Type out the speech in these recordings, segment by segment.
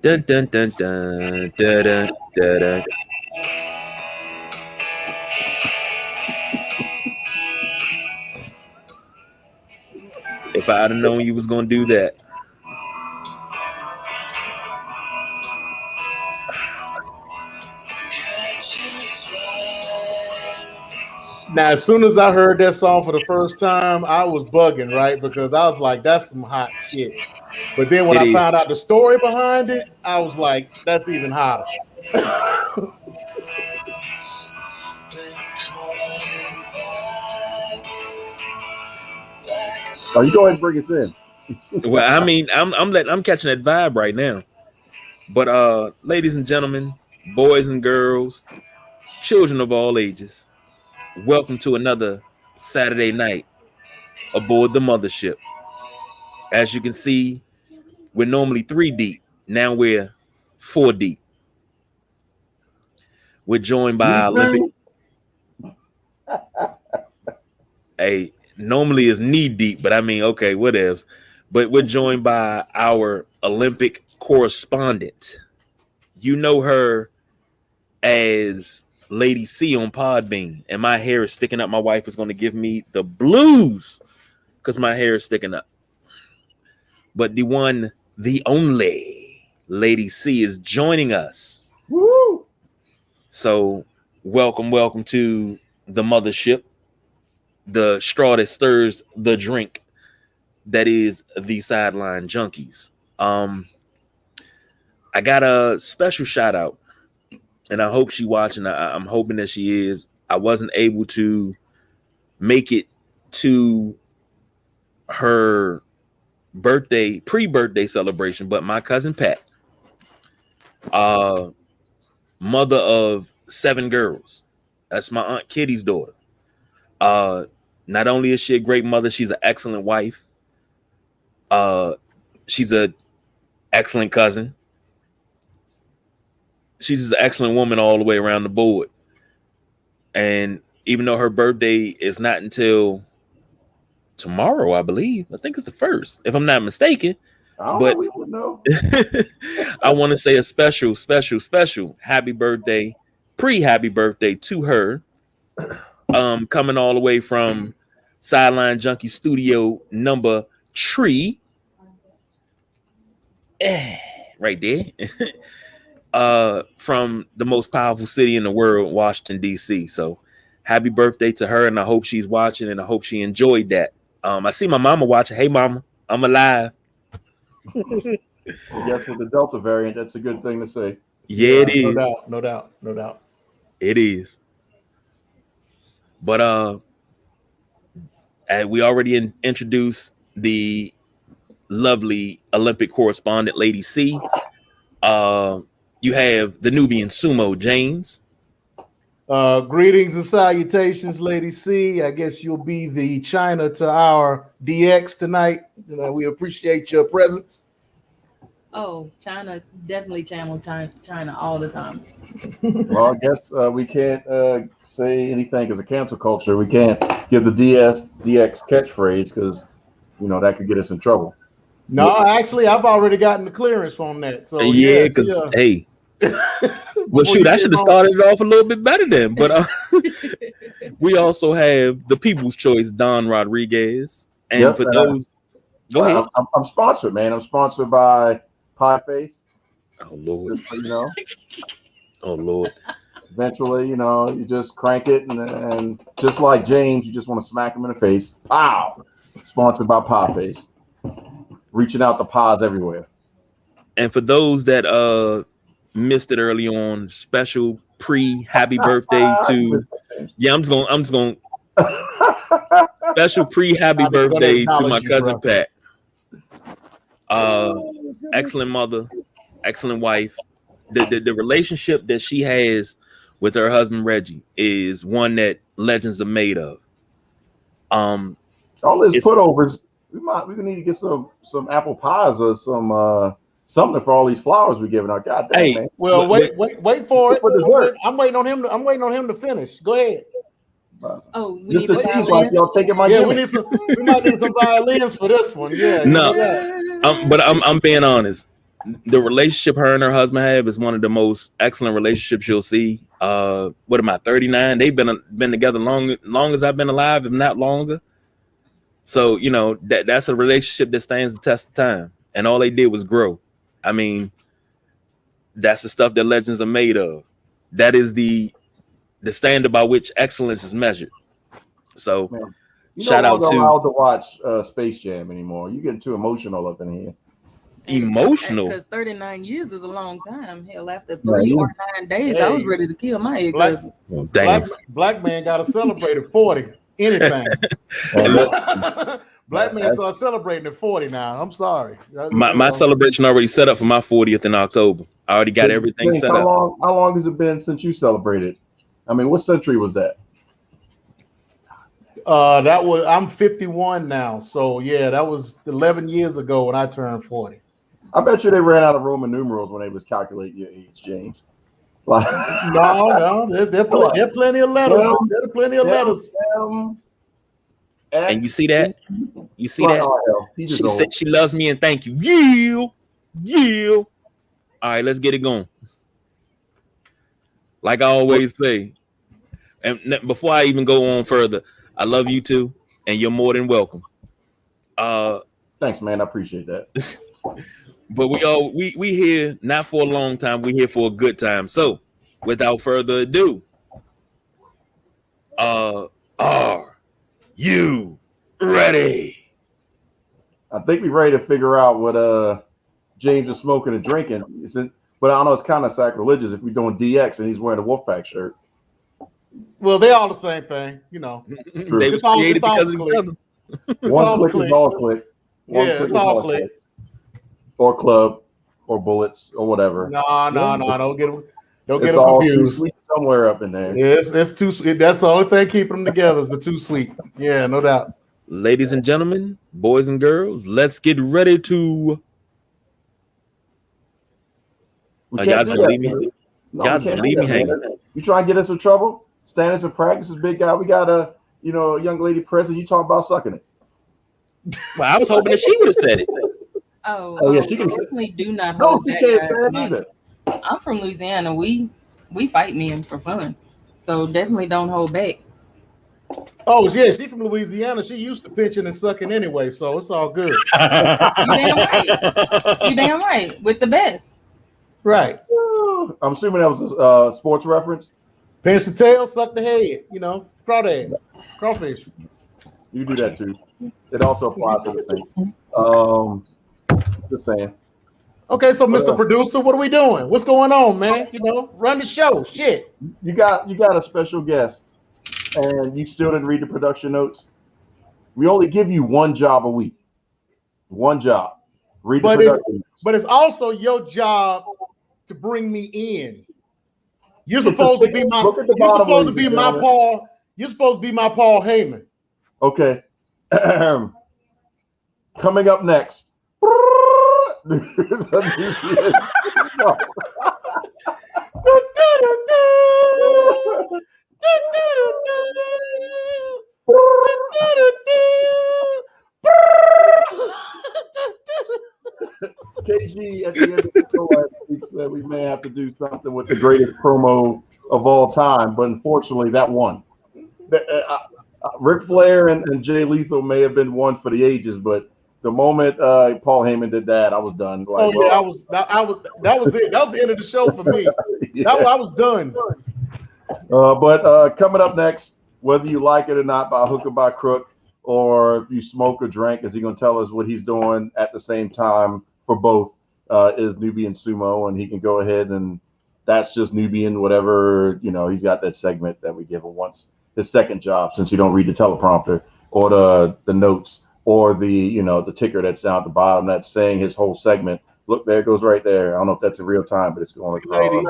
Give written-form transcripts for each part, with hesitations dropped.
Dun dun dun dun dun dun dun. Dun. If I'd have known you was gonna do that. Now, as soon as I heard that song for the first time, I was bugging, right? Because I was like, that's some hot shit. But then when It I is. found out the story behind it, I was like, that's even hotter. Oh, you go ahead and bring us in. Well, I mean, I'm catching that vibe right now. But ladies and gentlemen, boys and girls, children of all ages, welcome to another Saturday night aboard the mothership. As you can see, we're normally 3 deep. Now we're 4 deep. We're joined by Olympic. Hey, normally is knee deep, but I mean, okay, whatevs. But we're joined by our Olympic correspondent. You know her as Lady C on Podbean, and my hair is sticking up. My wife is going to give me the blues because my hair is sticking up. But the one, the only Lady C is joining us. Woo! So welcome to the mothership, the straw that stirs the drink that is the Sideline Junkies. I got a special shout out, and I hope she watching. I'm hoping that she is. I wasn't able to make it to her pre-birthday celebration, but my cousin Pat, mother of 7 girls, that's my Aunt Kitty's daughter. Not only is she a great mother, she's an excellent wife. She's an excellent cousin. She's an excellent woman all the way around the board. And even though her birthday is not until tomorrow, I believe. I think it's the 1st, if I'm not mistaken. But we would know. I want to say a special happy birthday, pre-happy birthday to her. Coming all the way from Sideline Junkie Studio number 3. Right there. From the most powerful city in the world, Washington, D.C. So happy birthday to her, and I hope she's watching, and I hope she enjoyed that. I see my mama watching. Hey, mama, I'm alive. I guess with the Delta variant, that's a good thing to say. Yeah, it is. No doubt. It is. But we already introduced the lovely Olympic correspondent, Lady C. You have the Nubian sumo, James. Greetings and salutations, Lady C. I guess you'll be the China to our DX tonight. We appreciate your presence. Oh, China, definitely channel China all the time. Well, I guess we can't say anything because of cancel culture. We can't give the DX catchphrase because, that could get us in trouble. No, actually, I've already gotten the clearance on that. So yeah, because hey, well, shoot, I should have started it off a little bit better then. But we also have the People's Choice, Don Rodriguez, and for those, go ahead. I'm sponsored, man. I'm sponsored by Pie Face. Oh Lord, just, oh Lord. Eventually, you just crank it, and just like James, you just want to smack him in the face. Pow! Sponsored by Pie Face. Reaching out to pies everywhere. And for those that missed it early on, special pre-happy birthday to I'm just going special pre-happy birthday to my cousin Pat. Excellent mother, excellent wife. The relationship that she has with her husband Reggie is one that legends are made of. All this putovers, we need to get some apple pies or some something for all these flowers we're giving out. God damn, man. Well, wait for it. I'm waiting on him to finish. Go ahead. Oh, we need like y'all taking my we might need some violins for this one. Yeah. No, but I'm being honest. the relationship her and her husband have is one of the most excellent relationships you'll see. What am I, 39? They've been together long as I've been alive, if not longer. So, you know, that's a relationship that stands the test of time. And all they did was grow. I mean, that's the stuff that legends are made of. That is the standard by which excellence is measured. So, Man, you shout no out longer to allowed to watch Space Jam anymore. You're getting too emotional up in here. emotional. Because 39 years is a long time. Hell, after Yeah, 3 you- or 9 days, I was ready to kill my ex. Black, Well, damn. black man got to celebrate at 40. Anything. And Black man start celebrating at 40 now. I'm sorry. My celebration already set up for my 40th in October. I already got everything James, set up. How long has it been since you celebrated? I mean, what century was that? I'm 51 now. So yeah, that was 11 years ago when I turned 40. I bet you they ran out of Roman numerals when they was calculating your age, James. Like, No, there are plenty of letters. There are plenty of letters. And you see that? You see Right, that? oh, hell, he just She old. said she loves me and thank you. Yeah. All right, let's get it going. Like I always say, and before I even go on further, I love you too, and you're more than welcome. Thanks, man. I appreciate that. But we here not for a long time. We here for a good time. So, without further ado, are you ready? I think we're ready to figure out what James is smoking and drinking. But I don't know, it's kind of sacrilegious if we're doing DX and he's wearing a Wolfpack shirt. Well, they all the same thing, you know. They was created because of each other. One click is all click. Yeah, it's all click. Or club, or bullets, or whatever. No, don't get them It's all too confused. sweet somewhere up in there. Yes, that's too sweet. That's the only thing keeping them together is the too sweet. Yeah, no doubt. Ladies and gentlemen, boys and girls, let's get ready to. We Y'all can't just do that, leave me. man. No, Y'all we just can't leave do me that, hanging. man. You try and get us in trouble? Standards and practices, big guy. We got a young lady present. You talking about sucking it? Well, I was hoping that she would have said it. Oh, yeah, she can say- definitely do not No, hold she back. can't say guys. it either. I'm from Louisiana. We fight men for fun. So definitely don't hold back. Oh, yeah, she from Louisiana. She used to pitching and sucking anyway, so it's all good. You damn right. You damn right. With the best. Right. I'm assuming that was a sports reference. Pinch the tail, suck the head, you know, crawfish. You do that too. It also applies to the thing. Just saying. Okay, so Mr. Producer, what are we doing? What's going on, man? You know, run the show. Shit. You got a special guest, and you still didn't read the production notes. We only give you one job a week. One job. Read the production notes. But it's also your job to bring me in. You're supposed to be my Paul. You're supposed to be my Paul Heyman. Okay. Coming up next. KG at the end of the show last week said we may have to do something with the greatest promo of all time, but unfortunately that won. Ric Flair and Jay Lethal may have been one for the ages, but the moment Paul Heyman did that, I was done. Like, that was it. That was the end of the show for me. Yeah. I was done. But coming up next, whether you like it or not, by hook or by crook, or if you smoke or drink, is he going to tell us what he's doing at the same time for both, is Nubian Sumo, and he can go ahead and that's just Nubian, whatever, he's got that segment that we give him once, his second job, since you don't read the teleprompter or the notes or the ticker that's down at the bottom that's saying his whole segment. Look, there it goes right there. I don't know if that's in real time, but it's going across.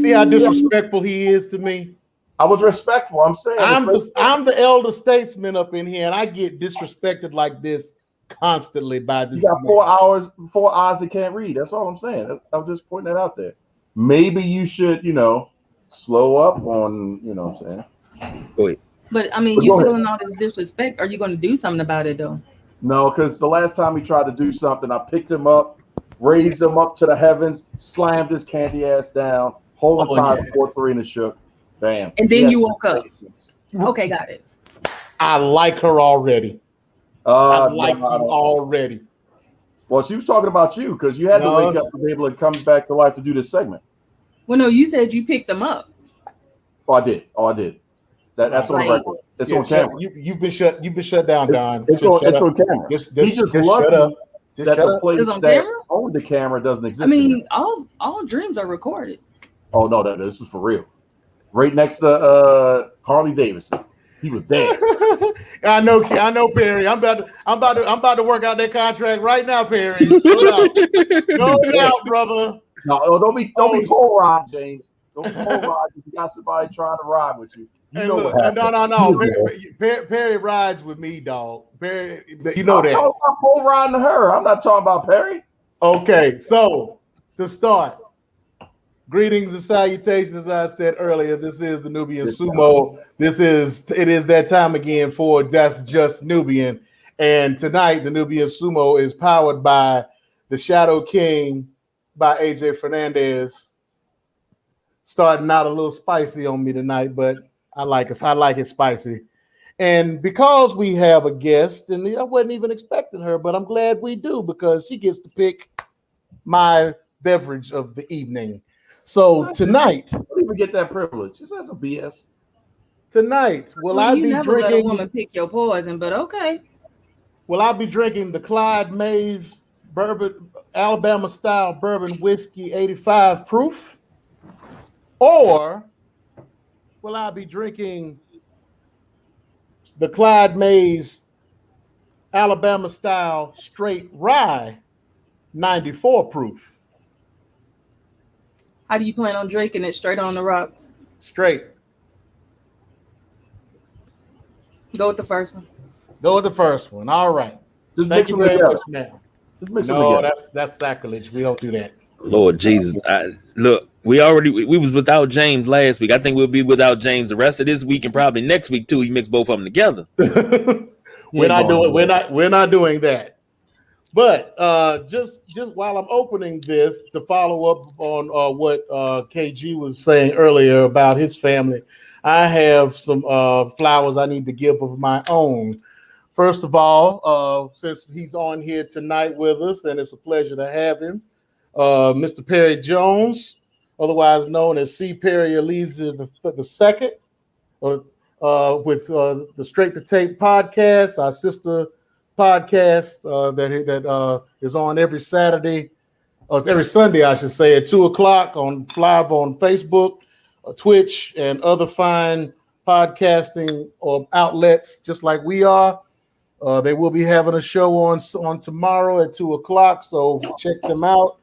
See how disrespectful he is to me. I was respectful. I'm saying I'm the elder statesman up in here, and I get disrespected like this constantly by this. You got 4 eyes that can't read. That's all I'm saying. I'm just pointing that out there. Maybe you should, slow up on, what I'm saying. Go ahead. But I mean, you feeling all this disrespect. Are you going to do something about it though? No, because the last time he tried to do something, I picked him up, raised him up to the heavens, slammed his candy ass down, whole entire 4-3 and it shook. Bam. And then you woke up. Okay, got it. I like her already. I like you already. Well, she was talking about you because you had to wake up to be able to come back to life to do this segment. Well, no, you said you picked them up. Oh, I did. That's on the record. It's on camera. You've been shut down, Don. It's on camera. Just shut up. That the place on that camera? owned the camera doesn't exist. I mean, all dreams are recorded. Oh no, this was for real. Right next to Harley Davidson. He was there. I know, Perry. I'm about to work out that contract right now, Perry. Go out, brother. No, don't be cold ride, James. Don't be cold ride if you got somebody trying to ride with you. What happened. No. Perry rides with me, dog. Perry, you know that. I'm cold riding to her. I'm not talking about Perry. Okay, so to start, greetings and salutations. As I said earlier, this is the Nubian Sumo. It is that time again for That's Just Nubian. And tonight, the Nubian Sumo is powered by the Shadow King by AJ Fernandez. Starting out a little spicy on me tonight, but I like it spicy. And because we have a guest, and I wasn't even expecting her, but I'm glad we do because she gets to pick my beverage of the evening. So tonight, I don't even get that privilege. That's some BS. Tonight, I be never drinking? Let a woman pick your poison, but okay. Will I be drinking the Clyde Mays bourbon, Alabama style bourbon whiskey, 85 proof, or will I be drinking the Clyde Mays Alabama style straight rye, 94 proof? How do you plan on drinking it? Straight on the rocks? Straight. Go with the first one. Go with the first one. All right. Just Thank mix you them very together. much now. Just mix them together. That's sacrilege. We don't do that. Lord Jesus. Look, we was without James last week. I think we'll be without James the rest of this week and probably next week too. He mixed both of them together. We're not doing that. But just while I'm opening this to follow up on what KG was saying earlier about his family, I have some flowers I need to give of my own. First of all, since he's on here tonight with us, and it's a pleasure to have him, Mr. Perry Jones, otherwise known as C. Perry Eliezer the Second, with the Straight to Tape podcast, our sister podcast that is on every Saturday, or every Sunday, I should say, at 2:00 on live on Facebook, Twitch, and other fine podcasting or outlets, just like we are. They will be having a show on tomorrow at 2:00, so check them out.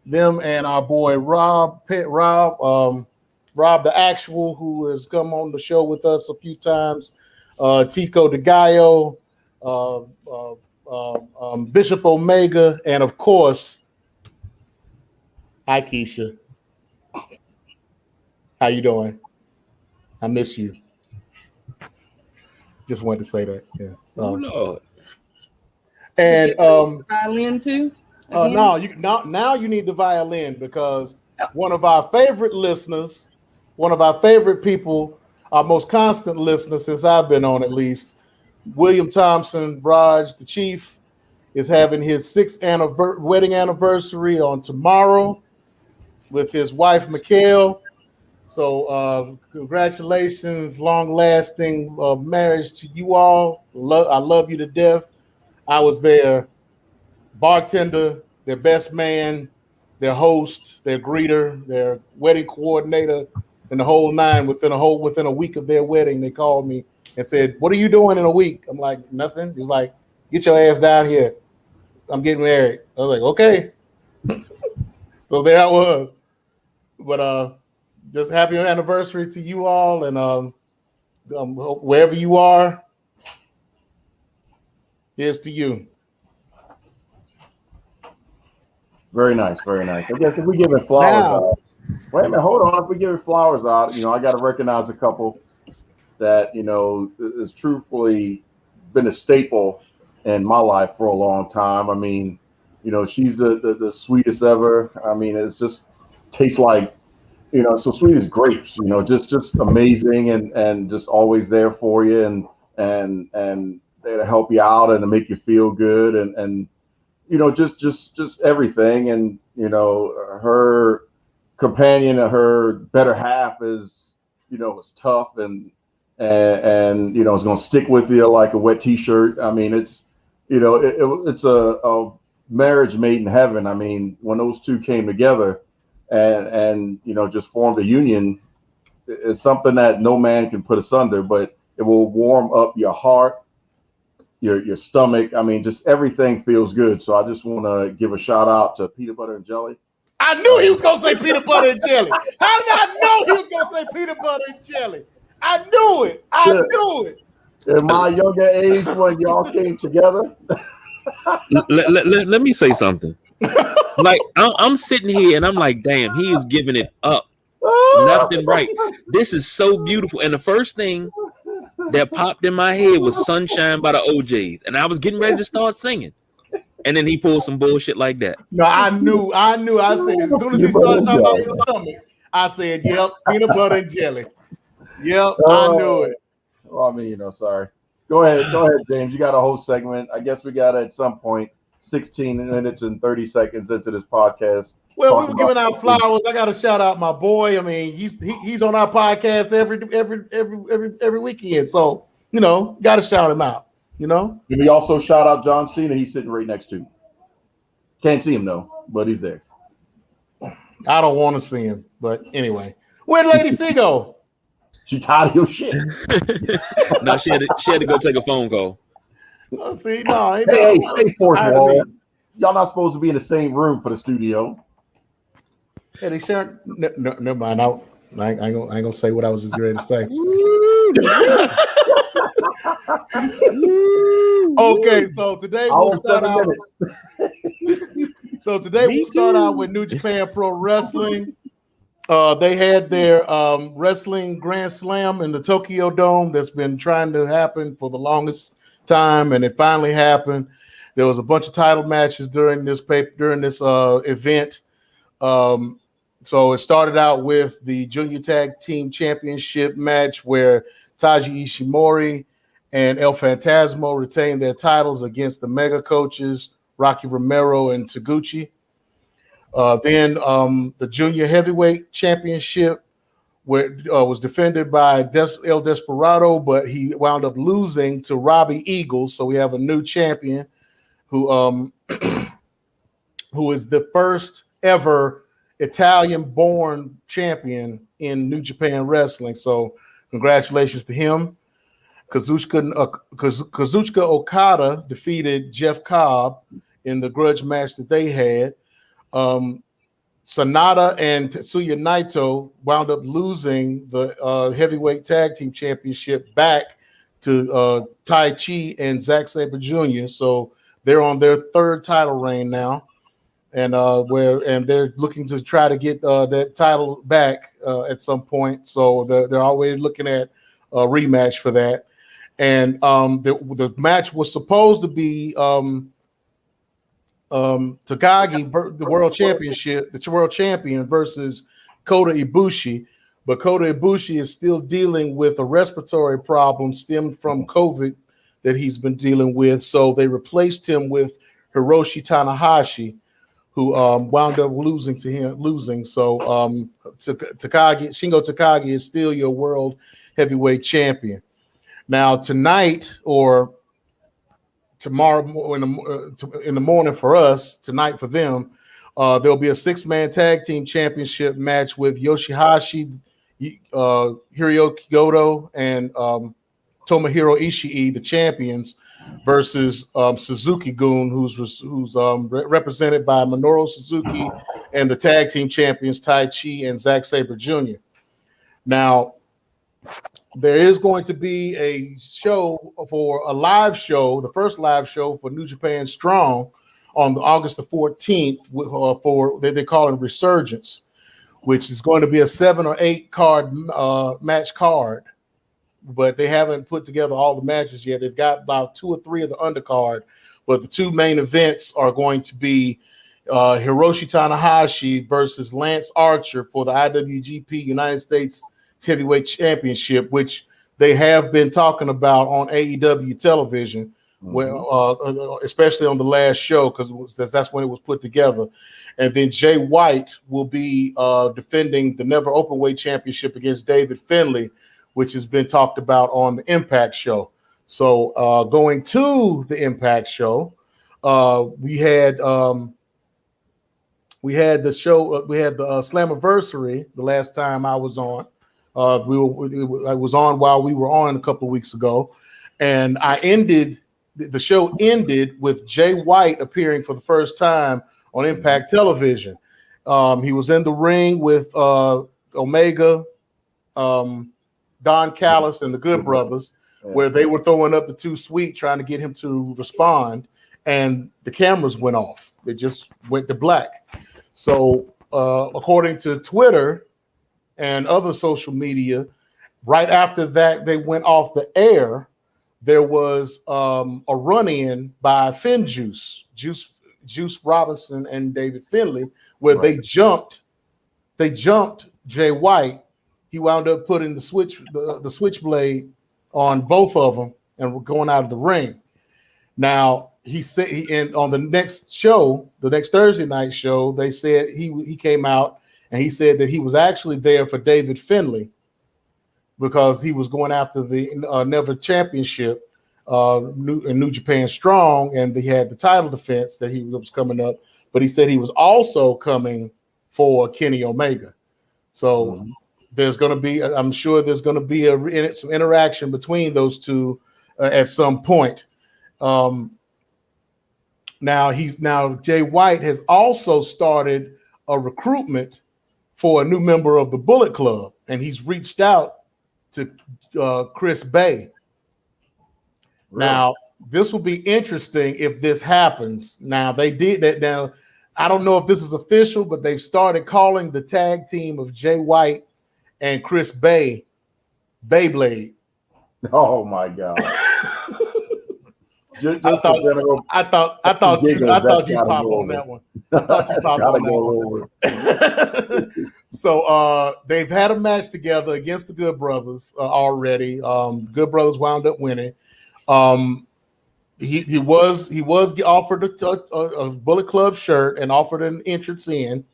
Them and our boy Rob the Actual, who has come on the show with us a few times. Tico DeGallo, Bishop Omega, and of course, hi Keisha. How you doing? I miss you. Just wanted to say that. Yeah. Oh Lord. And violin too. now you need the violin because one of our favorite listeners, one of our favorite people, our most constant listener since I've been on at least, William Thompson, Raj, the Chief, is having his 6th wedding anniversary on tomorrow with his wife, Mikhail. So congratulations, long-lasting marriage to you all. I love you to death. I was their bartender, their best man, their host, their greeter, their wedding coordinator, and the whole nine. Within a week of their wedding, they called me and said, "What are you doing in a week?" I'm like, "Nothing." He's like, "Get your ass down here. I'm getting married." I was like, "Okay." So there I was. But just happy anniversary to you all, and wherever you are, here's to you. Very nice, very nice. I guess if we give it flowers out, wait a minute, hold on. If we give it flowers out, I got to recognize a couple that, is truthfully been a staple in my life for a long time. I mean, you know, she's the sweetest ever. I mean, it's just tastes like, you know, so sweet as grapes, you know, just amazing and just always there for you and there to help you out and to make you feel good and you know, just everything. And, you know, her companion, her better half is, you know, is tough and you know, it's going to stick with you like a wet t-shirt. I mean, it's, you know, it's a marriage made in heaven. I mean, when those two came together and you know, just formed a union, it's something that no man can put asunder, but it will warm up your heart, your stomach. I mean, just everything feels good. So I just want to give a shout out to Peanut Butter and Jelly. I knew he was gonna say peanut butter and jelly. How did I know he was gonna say peanut butter and jelly? I knew it. I knew it. In my younger age, when y'all came together. Let me say something. Like I'm sitting here and I'm like, damn, he is giving it up. Nothing right. This is so beautiful. And the first thing that popped in my head was Sunshine by the OJs. And I was getting ready to start singing. And then he pulled some bullshit like that. No, I knew. I said, as soon as he started talking about his stomach, I said, yep, peanut butter and jelly. Yep, I knew it. Well, I mean, you know, sorry. Go ahead, James. You got a whole segment. I guess we got at some point 16 minutes and 30 seconds into this podcast. Well, we were giving out flowers. I got to shout out my boy. I mean, he's on our podcast every weekend. So, you know, got to shout him out. You know. Can we also shout out John Cena? He's sitting right next to. Can't see him though, but he's there. I don't want to see him, but anyway, where'd Lady C go? She tired of your shit. No, she had to go take a phone call. Oh, see, no, hey, fourth wall. Y'all not supposed to be in the same room for the studio. Hey, they sharing. No, never mind. I ain't gonna say what I was just ready to say. Okay, so today we'll start out. So today we'll start out with New Japan Pro Wrestling. They had their wrestling Grand Slam in the Tokyo Dome that's been trying to happen for the longest time, and it finally happened. There was a bunch of title matches during this event. So it started out with the Junior Tag Team Championship match where Taiji Ishimori and El Phantasmo retained their titles against the Mega Coaches, Rocky Romero and Taguchi. Then the Junior Heavyweight Championship was defended by El Desperado, but he wound up losing to Robbie Eagles. So we have a new champion who is the first ever Italian-born champion in New Japan Wrestling. So congratulations to him. Kazuchika Okada defeated Jeff Cobb in the grudge match that they had. Sonata and Tetsuya Naito wound up losing the heavyweight tag team championship back to Tai Chi and Zack Sabre Jr. So they're on their third title reign now, and they're looking to try to get that title back at some point. So they're already looking at a rematch for that. And the match was supposed to be Takagi, the world champion versus Kota Ibushi, but Kota Ibushi is still dealing with a respiratory problem stemmed from COVID that he's been dealing with. So they replaced him with Hiroshi Tanahashi, who wound up losing. So Shingo Takagi is still your world heavyweight champion. Now tonight or tomorrow in the morning for us, tonight for them, there'll be a 6-man tag team championship match with Yoshihashi, Hiroki Goto, and Tomohiro Ishii, the champions, versus Suzuki-gun, who's represented by Minoru Suzuki, and the tag team champions Tai Chi and Zack Sabre Jr. Now, there is going to be a live show, the first live show for New Japan Strong on August the 14th for they call it Resurgence, which is going to be a 7 or 8 card match card. but they haven't put together all the matches yet. They've got about 2 or 3 of the undercard, but the 2 main events are going to be Hiroshi Tanahashi versus Lance Archer for the IWGP United States Heavyweight Championship, which they have been talking about on AEW television, where, especially on the last show, because that's when it was put together. And then Jay White will be defending the Never Openweight Championship against David Finlay, which has been talked about on the Impact show. So going to the Impact show, we had the show. We had the Slammiversary the last time I was on. I was on while we were on a couple of weeks ago, and the show ended with Jay White appearing for the first time on Impact Television. He was in the ring with Omega, Don Callis, and the Good Brothers, where they were throwing up the Too Sweet, trying to get him to respond, and the cameras went off. It just went to black. So according to Twitter and other social media, right after that they went off the air, there was a run-in by Juice Robinson and David Finlay, where they jumped Jay White. He wound up putting the switchblade on both of them and going out of the ring. Now he said, and on the next show, the next Thursday night show, they said he came out and he said that he was actually there for David Finlay because he was going after the Never Championship in New Japan Strong, and he had the title defense that he was coming up. But he said he was also coming for Kenny Omega. So there's going to be, I'm sure there's going to be some interaction between those two at some point. Now Jay White has also started a recruitment for a new member of the Bullet Club, and he's reached out to Chris Bay. Really? Now, this will be interesting if this happens. Now, they did that. Now, I don't know if this is official, but they've started calling the tag team of Jay White and Chris Bay Beyblade. Oh my God! I thought you popped on that one. I thought you popped on that one. So they've had a match together against the Good Brothers already. Good Brothers wound up winning. He was offered a Bullet Club shirt and offered an entrance in.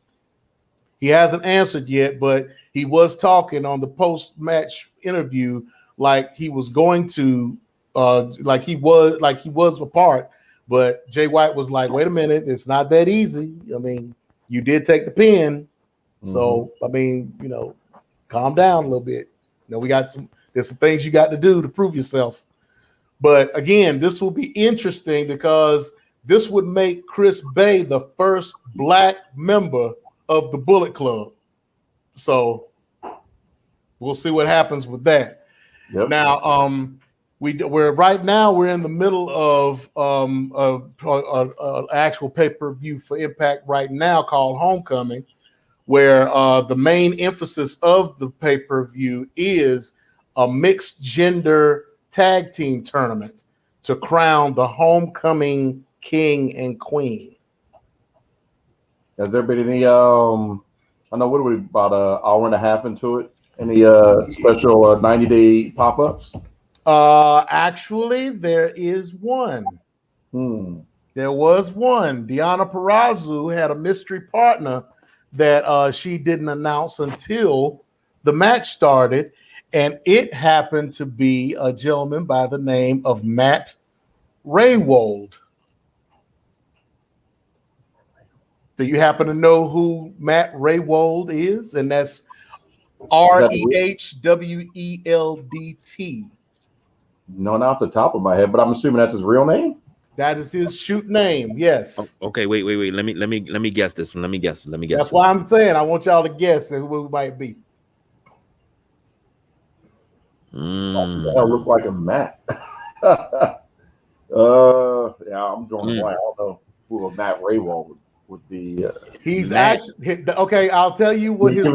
He hasn't answered yet, but he was talking on the post-match interview like he was going to, like he was a part. But Jay White was like, "Wait a minute, it's not that easy. I mean, you did take the pin, so I mean, calm down a little bit. There's some things you got to do to prove yourself." But again, this will be interesting because this would make Chris Bay the first black member of the Bullet Club. So we'll see what happens with that. Yep. Now, we're in the middle of actual pay-per-view for Impact right now called Homecoming, where the main emphasis of the pay-per-view is a mixed gender tag team tournament to crown the homecoming king and queen. Has there been any I know what are we about an hour and a half into it? Any special 90-day pop-ups? Actually, there is one. There was one. Deonna Purrazzo had a mystery partner that she didn't announce until the match started. And it happened to be a gentleman by the name of Matt Raywold. Do you happen to know who Matt Raywold is? And that's Rehweldt. No, not off the top of my head, but I'm assuming that's his real name. That is his shoot name. Yes. Okay. Wait. Let me guess this one. Let me guess. That's why I'm saying I want y'all to guess who it might be. That look like a Matt. Yeah, I'm drawing a blank. I don't know who a Matt Raywold would be. He's actually okay. I'll tell you what his.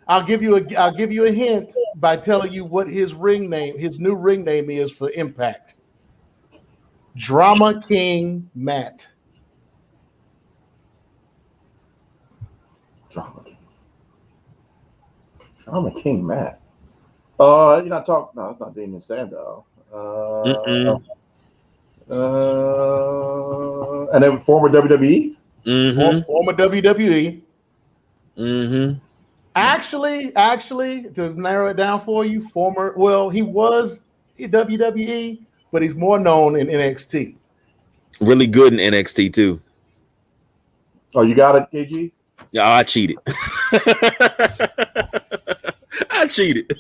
I'll give you a hint. by telling you what his new ring name is for Impact. Drama King Matt. Drama King Matt. You're not talking. No, it's not Damien Sandow. And then former WWE. Former WWE. Mm-hmm. Actually, to narrow it down for you, he was in WWE, but he's more known in NXT. Really good in NXT too. Oh, you got it, KG? Yeah, I cheated. I cheated.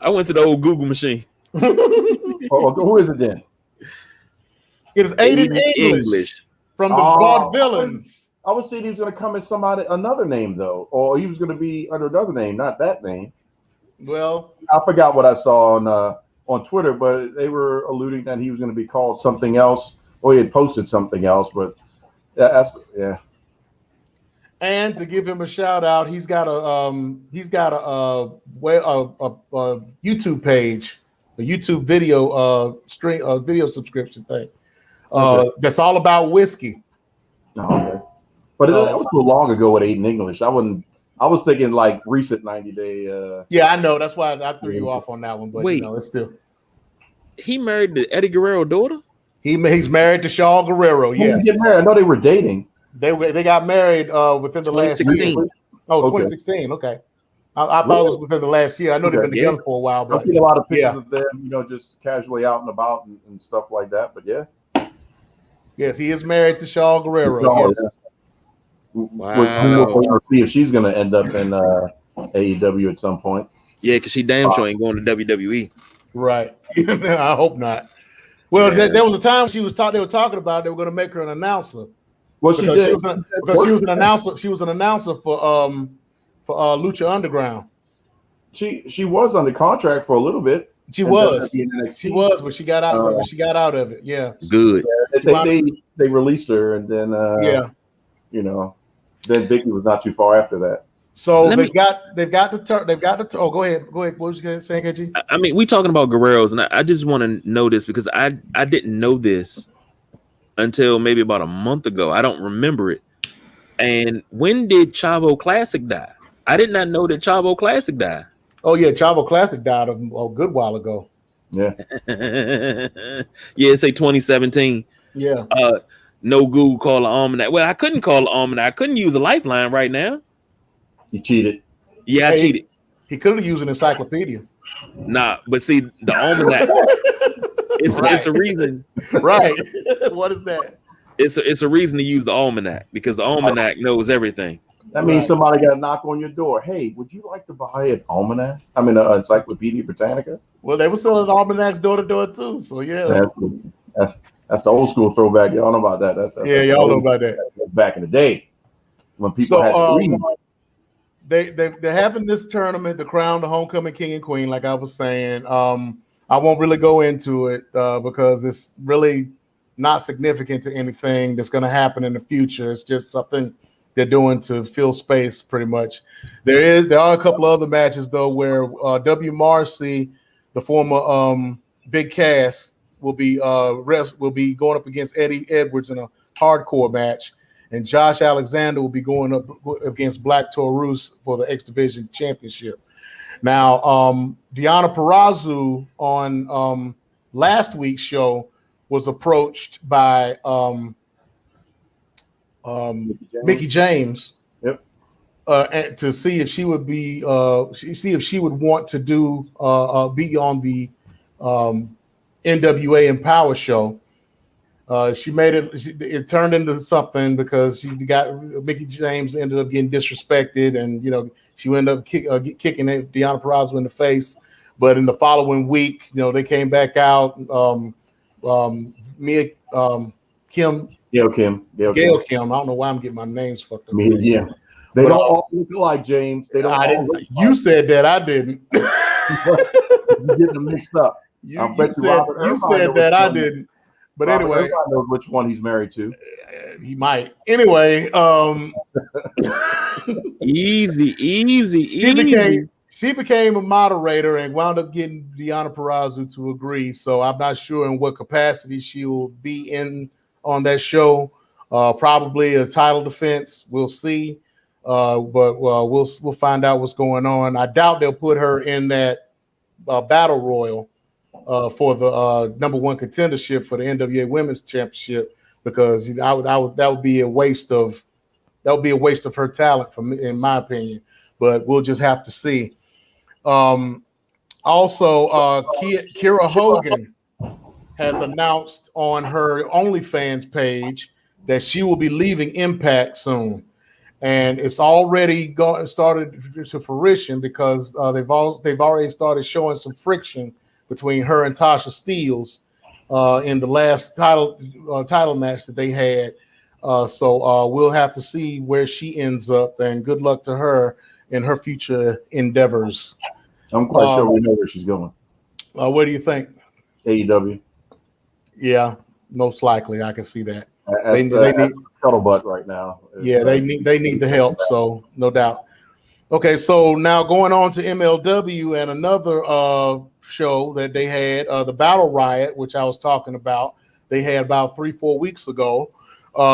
I went to the old Google machine. Who is it then? It is Aiden English from the Vaudevillains. I was saying he was going to come as another name though, or he was going to be under another name, not that name. Well, I forgot what I saw on Twitter, but they were alluding that he was going to be called something else, or he had posted something else. But yeah. And to give him a shout out, he's got a YouTube page, a YouTube video video subscription thing. That's all about whiskey. Okay. But that was so long ago with Aiden English. I was thinking like recent 90-day. Yeah, I know. That's why I threw you off on that one. But wait, it's still. He married to Eddie Guerrero's daughter? He's married to Shawn Guerrero. Yes. Get married? I know they were dating. They got married within the last 2016. Oh, 2016. Okay. I thought it was within the last year. I know they've been together for a while, but I've seen a lot of pictures of them, just casually out and about and stuff like that. But yeah. Yes, he is married to Shawn Guerrero. Yes. Wow. We'll see if she's going to end up in AEW at some point. Yeah, because she damn sure ain't going to WWE. Right. I hope not. Well, there was a time they were talking about they were going to make her an announcer. Well, she did. Because she was an announcer. She was an announcer for Lucha Underground. She was under contract for a little bit. She was, but she got out. She got out of it. Yeah. Good. They released her, and then then Becky was not too far after that. So they've got the oh, go ahead. What was you gonna say, KG? I mean, we talking about Guerreros, and I just want to know this because I didn't know this until maybe about a month ago. I don't remember it. And when did Chavo Classic die? I did not know that Chavo Classic died. Oh yeah, Chavo Classic died a good while ago. Yeah. Yeah, say 2017. Yeah. No Google call the almanac. Well, I couldn't call the almanac. I couldn't use a lifeline right now. You cheated. Yeah, I cheated. He could have used an encyclopedia. Nah, but see, the almanac. It's a reason. Right. What is that? It's a reason to use the almanac because the almanac knows everything. That means somebody got to knock on your door. Hey, would you like to buy an almanac? I mean, an Encyclopedia Britannica. Well, they were selling almanacs door to door too. So yeah, that's the old school throwback. Y'all know about that. That's y'all know about that. Back in the day when people had to read. They're having this tournament to crown the homecoming king and queen. Like I was saying, I won't really go into it because it's really not significant to anything that's going to happen in the future. It's just something they're doing to fill space, pretty much. There are a couple of other matches though where W. Marcy, the former Big Cass, will be going up against Eddie Edwards in a hardcore match, and Josh Alexander will be going up against Black Taurus for the X Division Championship. Now, Deonna Purrazzo on last week's show was approached by Mickie James, to see if she would be want to do be on the NWA Empower show. She made it. It turned into something because Mickie James ended up getting disrespected, and she ended up kicking Deonna Purrazzo in the face. But in the following week, they came back out. Gail Kim. I don't know why I'm getting my names fucked up. Yeah. They don't all look alike, James. They don't. You said that. I didn't. You're getting them mixed up. You said that. I didn't. But anyway, everybody knows which one he's married to. He might. Anyway, easy. She became a moderator and wound up getting Deonna Purrazzo to agree. So I'm not sure in what capacity she will be in on that show. Probably a title defense. We'll see. But we'll find out what's going on. I doubt they'll put her in that battle royal for the number one contendership for the NWA Women's Championship, because that would be a waste of her talent, for me, in my opinion. But we'll just have to see. Also, Kira Hogan has announced on her OnlyFans page that she will be leaving Impact soon, and it's already started to fruition because they've already started showing some friction between her and Tasha Steelz in the last title match that they had. So we'll have to see where she ends up, and good luck to her in her future endeavors. I'm quite sure we know where she's going. What do you think? AEW. Yeah, most likely. I can see that. They need scuttlebutt right now. Yeah, they need the help, so no doubt. Okay, so now going on to MLW and another show that they had, the Battle Riot, which I was talking about. They had about 3-4 weeks ago.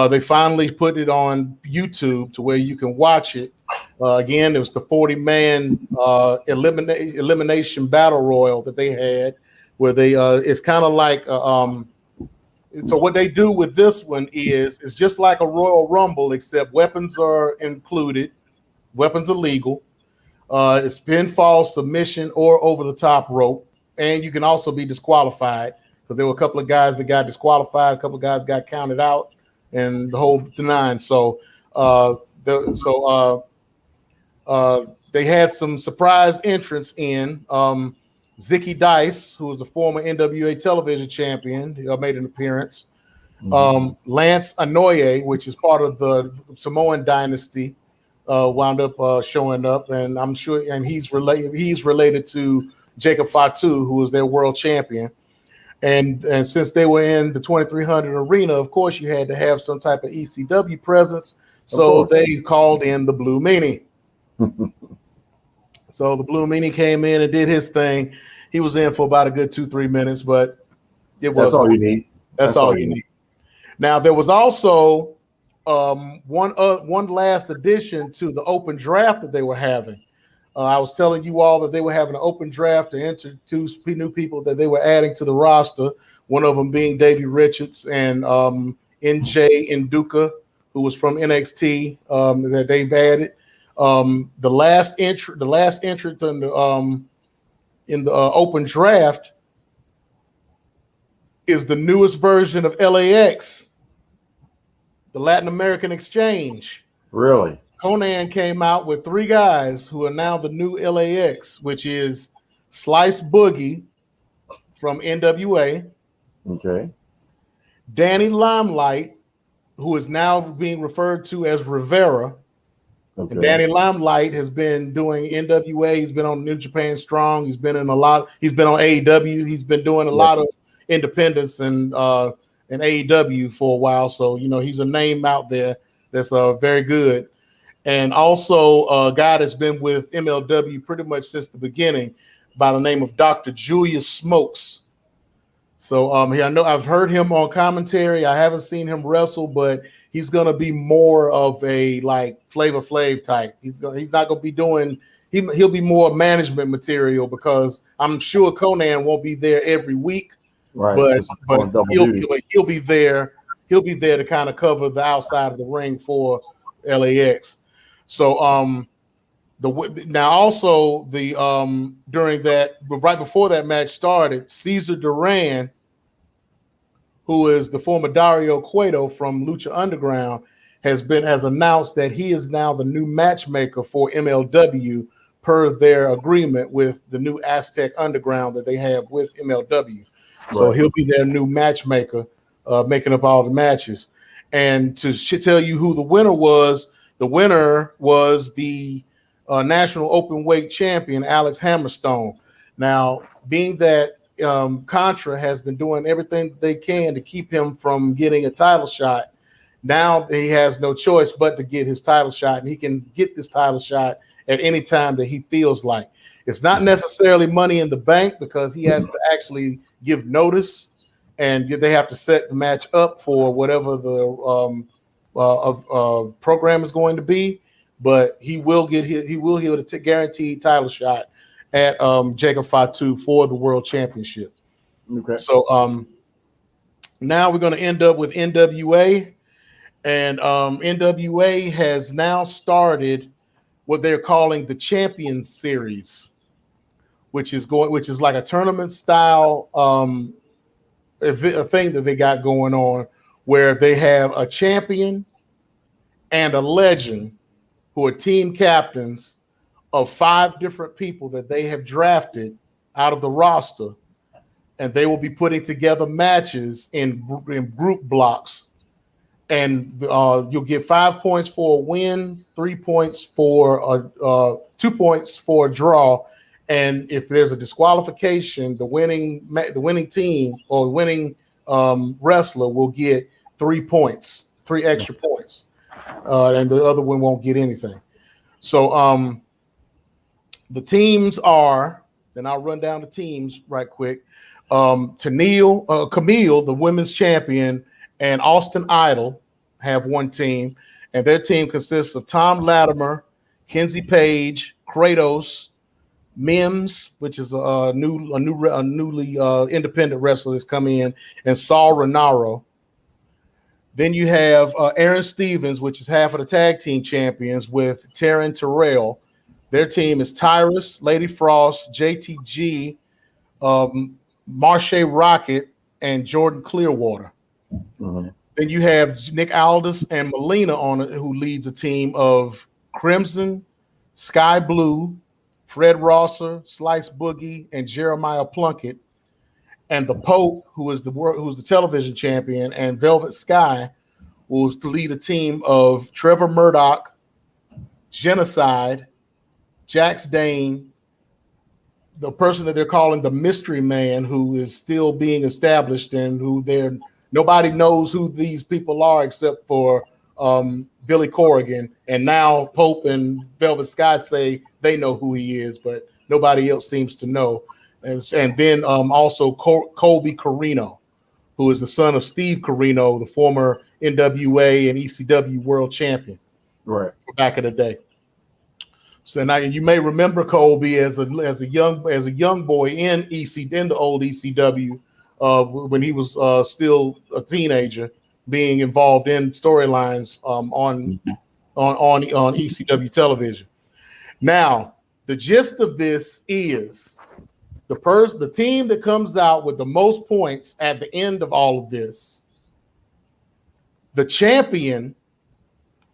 They finally put it on YouTube to where you can watch it. Again, it was the 40-man elimination battle royal that they had, where they it's kind of like so what they do with this one is it's just like a Royal Rumble, except weapons are included. Weapons are legal. It's pinfall, submission, or over the top rope, and you can also be disqualified, because there were a couple of guys that got disqualified, a couple of guys got counted out, and the whole nine. So they had some surprise entrants in. Zicky Dice, who was a former NWA television champion, made an appearance. Lance Anoye, which is part of the Samoan dynasty, wound up showing up, and I'm sure, and he's related to Jacob Fatu, who was their world champion. And since they were in the 2300 arena, of course, you had to have some type of ECW presence. So they called in the Blue Meanie. So the Blue Meanie came in and did his thing. He was in for about a good 2-3 minutes, but that's all you need. That's all you need. Now, there was also one last addition to the open draft that they were having. I was telling you all that they were having an open draft to introduce new people that they were adding to the roster. One of them being Davey Richards and NJ Nduka, who was from NXT, that they've added. The last entrant in the open draft is the newest version of LAX, the Latin American Exchange. Really? Conan came out with 3 guys who are now the new LAX, which is Slice Boogie from NWA. Okay. Danny Limelight, who is now being referred to as Rivera. Okay. And Danny Limelight has been doing NWA. He's been on New Japan Strong. He's been on AEW. He's been doing a lot of independence and AEW for a while. So, he's a name out there that's very good. And also a guy that's been with MLW pretty much since the beginning by the name of Dr. Julius Smokes. So I know I've heard him on commentary. I haven't seen him wrestle, but he's going to be more of a like Flavor Flav type. He's not going to be doing. He'll be more management material, because I'm sure Conan won't be there every week, right? But he'll be there. He'll be there to kind of cover the outside of the ring for LAX. So now also during that, right before that match started, Cesar Duran, who is the former Dario Cueto from Lucha Underground, has announced that he is now the new matchmaker for MLW per their agreement with the new Aztec Underground that they have with MLW. So he'll be their new matchmaker, making up all the matches. And to tell you who the winner was the national open weight champion, Alex Hammerstone. Now, being that Contra has been doing everything they can to keep him from getting a title shot, now he has no choice but to get his title shot, and he can get this title shot at any time that he feels like. It's not necessarily Money in the Bank because he has to actually give notice, and they have to set the match up for whatever the program is going to be. But he will get a guaranteed title shot at Jacob Fatu for the World Championship. Okay. So now we're going to end up with NWA, and NWA has now started what they're calling the Champions Series, which is like a tournament style a thing that they got going on, where they have a champion and a legend who are team captains of 5 different people that they have drafted out of the roster, and they will be putting together matches in group blocks, and you'll get 5 points for a win, 3 points for 2 points for a draw, and if there's a disqualification, the winning team or winning wrestler will get 3 points, 3 extra points, and the other one won't get anything. So the teams are, and I'll run down the teams right quick. Camille, the women's champion, and Austin Idol have one team, and their team consists of Tom Latimer, Kenzie Page, Kratos, Mims, which is a newly independent wrestler that's come in, and Saul Renaro. Then you have Aaron Stevens, which is half of the tag team champions, with Taryn Terrell. Their team is Tyrus, Lady Frost, JTG, Marche Rocket, and Jordan Clearwater. Mm-hmm. Then you have Nick Aldis and Melina on it, who leads a team of Crimson, Sky Blue, Fred Rosser, Slice Boogie, and Jeremiah Plunkett. And the Pope, who's the television champion, and Velvet Sky, will lead a team of Trevor Murdoch, Genocide, Jax Dane, the person that they're calling the Mystery Man, who is still being established, and who nobody knows who these people are except for Billy Corrigan. And now Pope and Velvet Sky say they know who he is, but nobody else seems to know. And then also Colby Carino, who is the son of Steve Carino, the former NWA and ECW world champion, right, back in the day. So now you may remember Colby as a young boy in the old ECW when he was still a teenager, being involved in storylines on ECW television. Now, the gist of this is the team that comes out with the most points at the end of all of this, the champion,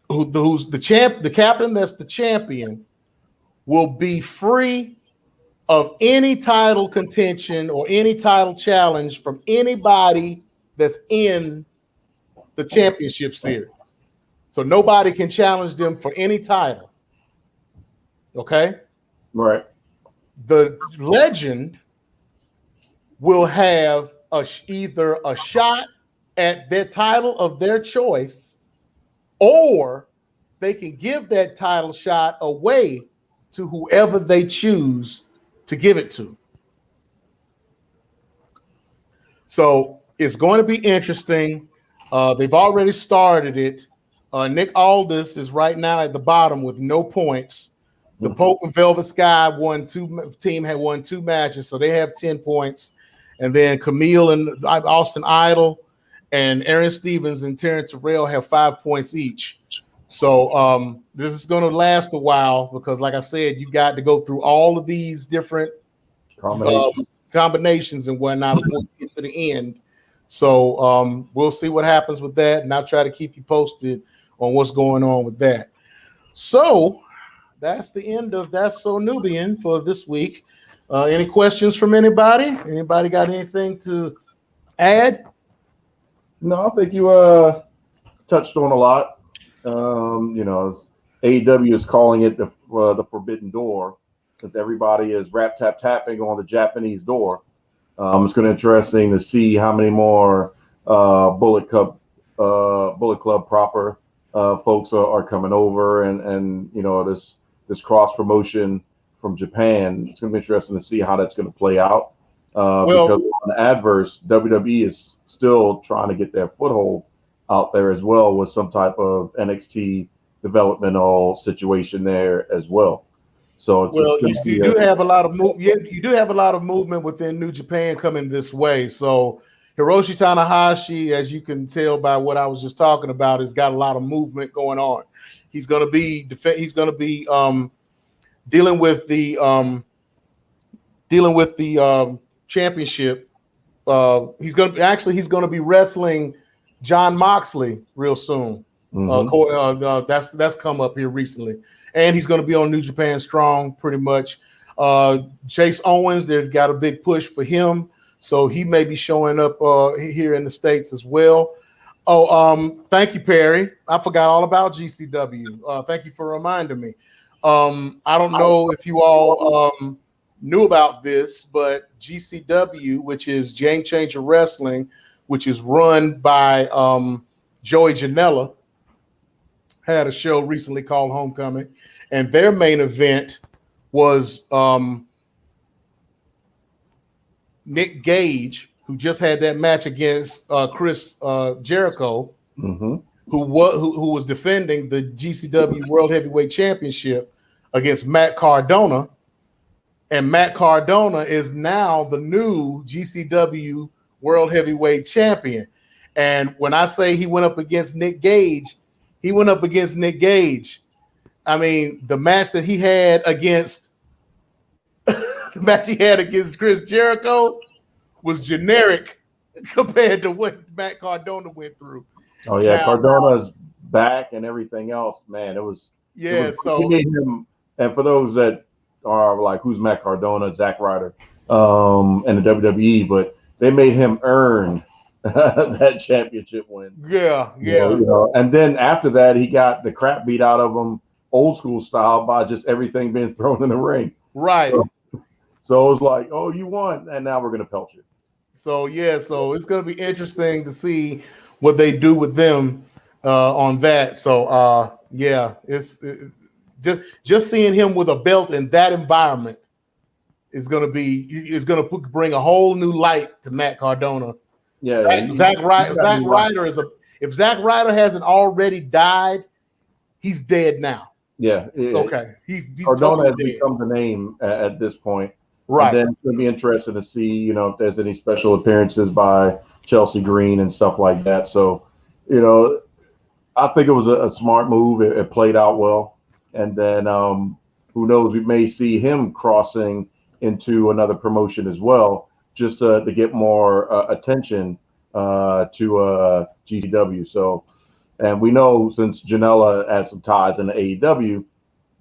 who's the captain that's the champion, will be free of any title contention or any title challenge from anybody that's in the championship series. So nobody can challenge them for any title. Okay? right. The legend will have either a shot at their title of their choice, or they can give that title shot away to whoever they choose to give it to. So it's going to be interesting. They've already started it. Nick Aldis is right now at the bottom with no points. The Pope and Velvet Sky had won 2 matches, so they have 10 points. And then Camille and Austin Idol and Aaron Stevens and Terrence Terrell have 5 points each. So this is going to last a while because, like I said, you got to go through all of these different combinations and whatnot before you get to the end. So we'll see what happens with that, and I'll try to keep you posted on what's going on with that. So that's the end of That's So Nubian for this week. Any questions from anybody? Anybody got anything to add? No, I think you touched on a lot. AEW is calling it the Forbidden Door because everybody is tapping on the Japanese door. It's going to be interesting to see how many more Bullet Club proper folks are coming over, and this cross promotion from Japan. It's going to be interesting to see how that's going to play out. Because on the adverse, WWE is still trying to get their foothold out there as well with some type of NXT developmental situation there as well. So you do have a lot of you do have a lot of movement within New Japan coming this way. So Hiroshi Tanahashi, as you can tell by what I was just talking about, has got a lot of movement going on. He's going to be dealing with the championship. He's going to be wrestling John Moxley real soon. That's come up here recently, and he's going to be on New Japan Strong pretty much. Chase Owens, they've got a big push for him, so he may be showing up here in the States as well. Thank you, Perry. I forgot all about GCW. Thank you for reminding me. I don't know if you all knew about this, but GCW, which is Game Changer Wrestling, which is run by Joey Janela, had a show recently called Homecoming, and their main event was Nick Gage, who just had that match against Chris Jericho, who was defending the GCW World Heavyweight Championship against Matt Cardona, and Matt Cardona is now the new GCW World Heavyweight Champion. And when I say he went up against Nick Gage, he went up against Nick Gage. I mean, the match that he had against Chris Jericho was generic compared to what Matt Cardona went through. Oh yeah, Cardona's back and everything else, man. It was so he made him. And for those that are like, who's Matt Cardona, Zack Ryder, and the WWE, but they made him earn that championship win. Yeah. And then after that, he got the crap beat out of him, old school style, by just everything being thrown in the ring. Right. So it was like, oh, you won, and now we're gonna pelt you. So it's gonna be interesting to see what they do with them on that. So it's just seeing him with a belt in that environment is gonna bring a whole new light to Matt Cardona. Yeah, Zack Ryder if Zack Ryder hasn't already died, he's dead now. Yeah. Okay. He's Cardona totally has become the name at this point. Right. And then it's going to be interesting to see, if there's any special appearances by Chelsea Green and stuff like that. So, I think it was a smart move. It played out well. And then who knows, we may see him crossing into another promotion as well, just to get more attention to GCW. So, and we know since Janela has some ties in the AEW,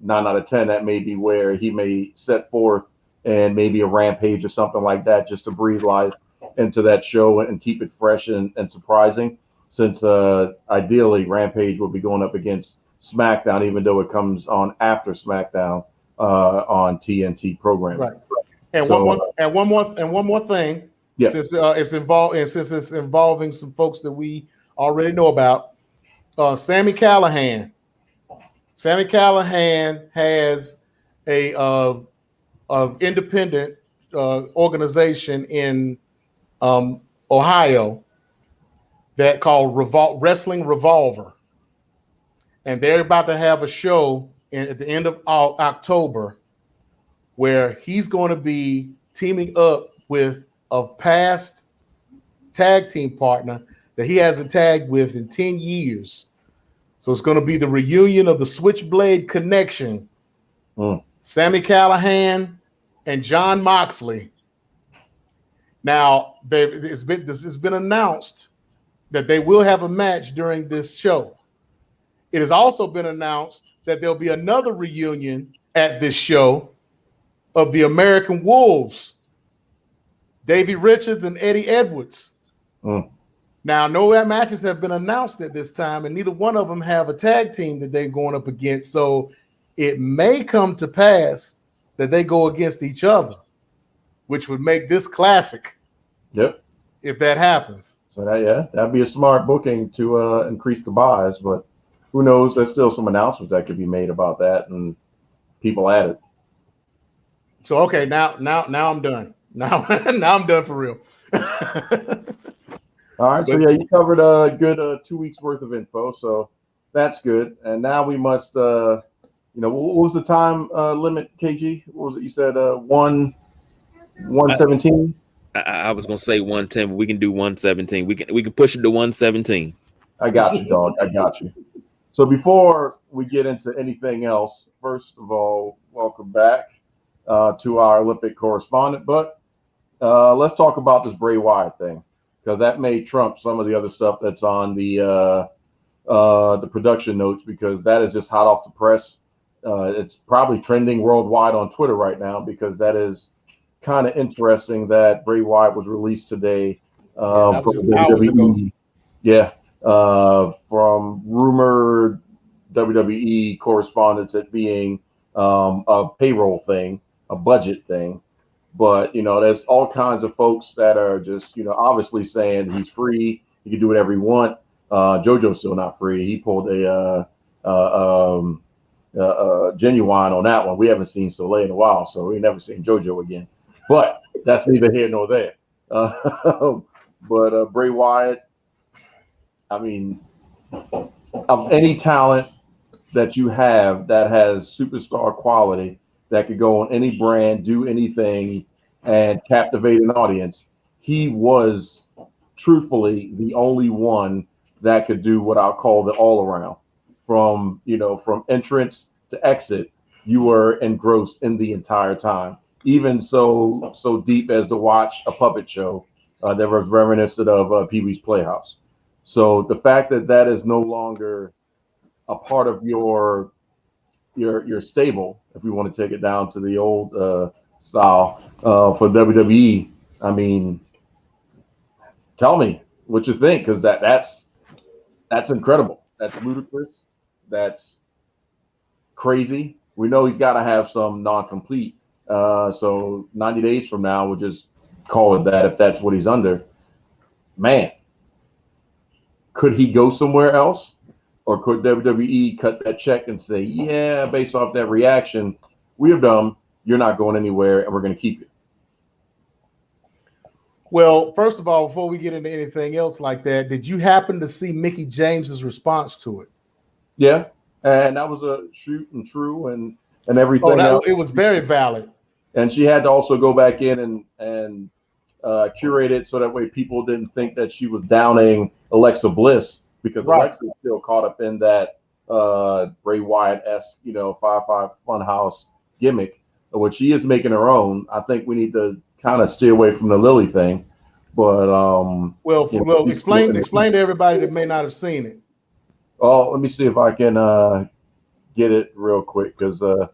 9 out of 10, that may be where he may set forth and maybe a Rampage or something like that, just to breathe life into that show and keep it fresh and surprising, since ideally Rampage will be going up against SmackDown, even though it comes on after SmackDown on TNT programming. Right. And one more thing. Yeah. Since it's involving some folks that we already know about, Sami Callihan. Sami Callihan has a independent organization in Ohio that called Wrestling Revolver, and they're about to have a show at the end of October where he's going to be teaming up with a past tag team partner that he hasn't tagged with in 10 years. So it's going to be the reunion of the Switchblade Connection. Sami Callihan and John Moxley. Now, it's been announced that they will have a match during this show. It has also been announced that there'll be another reunion at this show of the American Wolves, Davey Richards and Eddie Edwards. Now, no matches have been announced at this time, and neither one of them have a tag team that they're going up against. So it may come to pass that they go against each other, which would make this classic. Yep. If that happens. So that'd be a smart booking to increase the buys, but who knows? There's still some announcements that could be made about that and people at it. So okay, now I'm done. Now I'm done for real. All right, so yeah, you covered a good 2 weeks worth of info, so that's good. And now we must, what was the time limit, KG? What was it? You said 117. I was gonna say 110, but we can do 117. We can push it to 117. I got you, dog. I got you. So before we get into anything else, first of all, welcome back to our Olympic correspondent. But let's talk about this Bray Wyatt thing, because that may trump some of the other stuff that's on the production notes, because that is just hot off the press. It's probably trending worldwide on Twitter right now, because that is kind of interesting that Bray Wyatt was released today that was from just hours ago. WWE. Yeah, from rumored WWE correspondents, it being a payroll thing, a budget thing. But, there's all kinds of folks that are just, obviously saying he's free. He can do whatever he wants. JoJo's still not free. He pulled a genuine on that one. We haven't seen Soleil in a while, so we never seen JoJo again. But that's neither here nor there. But Bray Wyatt, I mean, of any talent that you have that has superstar quality, that could go on any brand, do anything, and captivate an audience, he was truthfully the only one that could do what I'll call the all around. From entrance to exit, you were engrossed in the entire time. Even so deep as to watch a puppet show that was reminiscent of Pee-wee's Playhouse. So the fact that is no longer a part of your stable, if we want to take it down to the old style for WWE, I mean, tell me what you think, because that's incredible. That's ludicrous. That's crazy. We know he's got to have some non-complete. So 90 days from now, we'll just call it that if that's what he's under. Man, could he go somewhere else? Or could WWE cut that check and say, yeah, based off that reaction, we're dumb, you're not going anywhere, and we're going to keep you? Well, first of all, before we get into anything else like that, did you happen to see Mickie James's response to it? Yeah, and that was a shoot and true and everything else. It was very valid. And she had to also go back in and curate it so that way people didn't think that she was downing Alexa Bliss, because Alexa's still caught up in that Bray Wyatt-esque, 5-5 Funhouse gimmick, which she is making her own. I think we need to kind of steer away from the Lily thing. But explain to everybody that may not have seen it. Oh, let me see if I can get it real quick, because while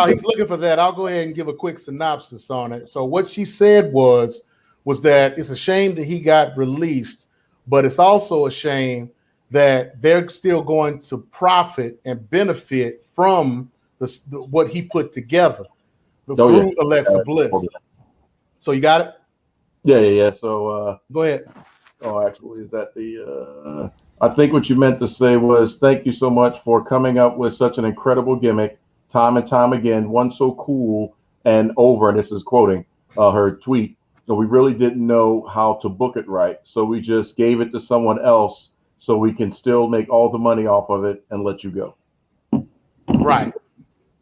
he's looking for that, I'll go ahead and give a quick synopsis on it. So what she said was that it's a shame that he got released, but it's also a shame that they're still going to profit and benefit from what he put together through Alexa Bliss. So you got it? Yeah. So go ahead. Oh, actually, is that the I think what you meant to say was, thank you so much for coming up with such an incredible gimmick time and time again, one so cool and over, and this is quoting her tweet, and we really didn't know how to book it right, so we just gave it to someone else so we can still make all the money off of it and let you go. Right.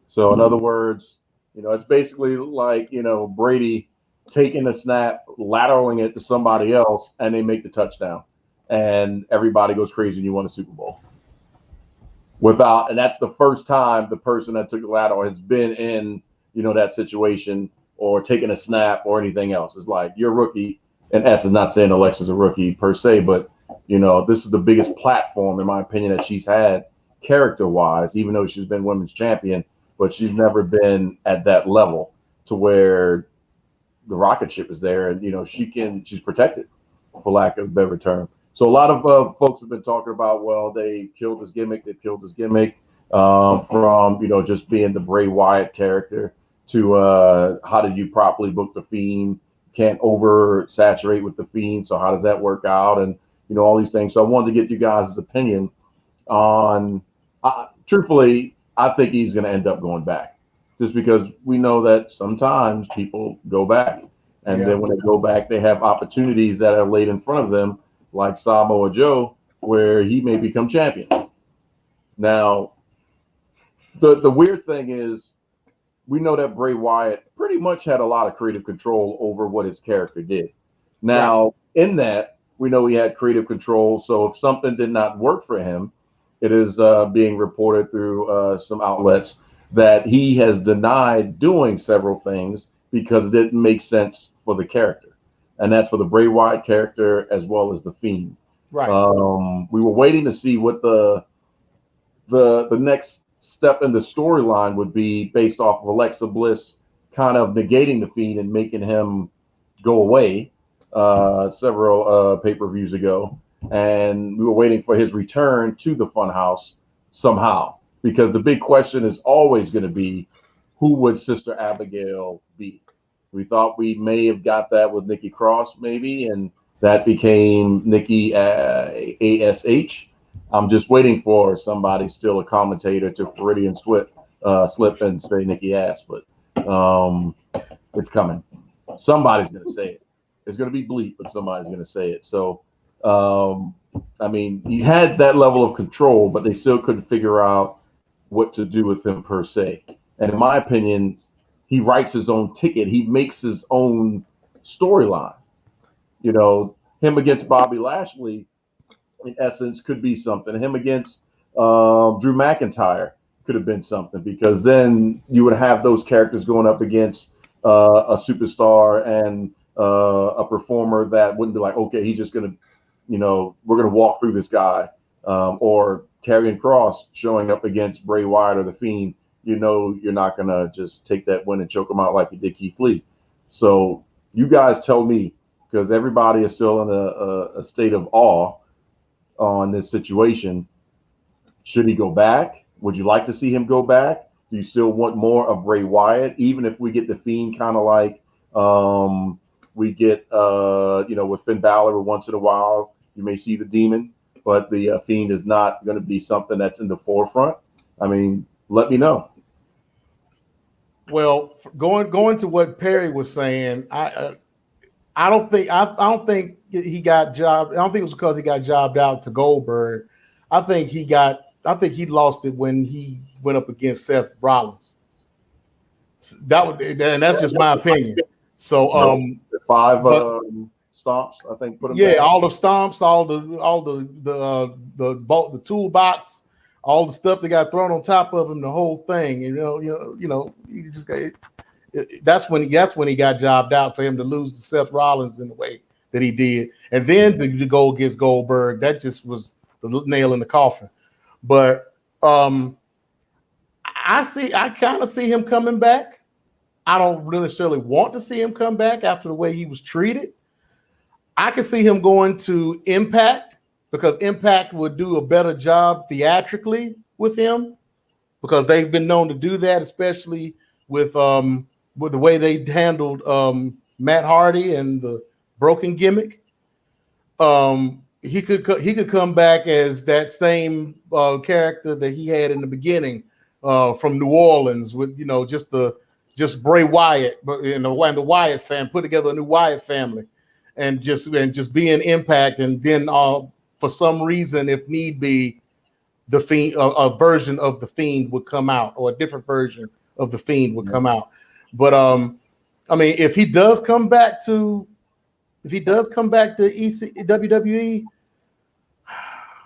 So in other words, it's basically like, Brady taking a snap, lateraling it to somebody else, and they make the touchdown. And everybody goes crazy and you won a Super Bowl. And that's the first time the person that took the lateral has been in, that situation or taken a snap or anything else. It's like, you're a rookie. In essence, not saying Alexa's a rookie per se, but, this is the biggest platform, in my opinion, that she's had character-wise, even though she's been women's champion, but she's never been at that level to where the rocket ship is there and, she's protected, for lack of a better term. So a lot of folks have been talking about, well, they killed this gimmick. From, just being the Bray Wyatt character to how did you properly book the Fiend? Can't oversaturate with the Fiend. So how does that work out? And, all these things. So I wanted to get you guys' opinion on, truthfully, I think he's going to end up going back. just because we know that sometimes people go back. And then when they go back, they have opportunities that are laid in front of them, like Samoa Joe, where he may become champion. Now, the weird thing is, we know that Bray Wyatt pretty much had a lot of creative control over what his character did. Now, in that, we know he had creative control. So if something did not work for him, it is being reported through some outlets that he has denied doing several things because it didn't make sense for the character. And that's for the Bray Wyatt character as well as the Fiend. Right. We were waiting to see what the next step in the storyline would be based off of Alexa Bliss kind of negating the Fiend and making him go away several pay-per-views ago. And we were waiting for his return to the Funhouse somehow, because the big question is always going to be, who would Sister Abigail be? We thought we may have got that with Nikki Cross, maybe, and that became Nikki ASH. I'm just waiting for somebody, still a commentator, to Freudian slip and say Nikki Ass, but it's coming. Somebody's going to say it. It's going to be bleep, but somebody's going to say it. So, I mean, he's had that level of control, but they still couldn't figure out what to do with him per se. And in my opinion, he writes his own ticket. He makes his own storyline. You know, him against Bobby Lashley, in essence, could be something. Him against Drew McIntyre could have been something, because then you would have those characters going up against a superstar and a performer that wouldn't be like, okay, he's just going to, you know, we're going to walk through this guy. Or Karrion Kross showing up against Bray Wyatt or The Fiend. You know, you're not going to just take that win and choke him out like you did Keith Lee. So you guys tell me, because everybody is still in a state of awe on this situation. Should he go back? Would you like to see him go back? Do you still want more of Bray Wyatt? Even if we get the Fiend kind of like we get, you know, with Finn Balor once in a while, you may see the Demon, but the Fiend is not going to be something that's in the forefront. I mean, let me know. Well, going to what Perry was saying, I don't think he got jobbed. I don't think it was because he got jobbed out to Goldberg. I think he lost it when he went up against Seth Rollins. And that's just my opinion. So 5 stomps, I think. Put him back. All the stomps, all the toolbox, all the stuff that got thrown on top of him, the whole thing. And you just got. That's when he got jobbed out, for him to lose to Seth Rollins in the way that he did, and then to go against Goldberg. That just was the nail in the coffin. But I kind of see him coming back. I don't really necessarily want to see him come back after the way he was treated. I can see him going to Impact, because Impact would do a better job theatrically with him, because they've been known to do that, especially with the way they handled Matt Hardy and the broken gimmick. He could come back as that same character that he had in the beginning from New Orleans, with just Bray Wyatt, and the Wyatt family, put together a new Wyatt family, and just be in Impact, and then for some reason, if need be, the Fiend, a version of the Fiend would come out, or a different version of the Fiend would come out. But I mean, if he does come back to WWE,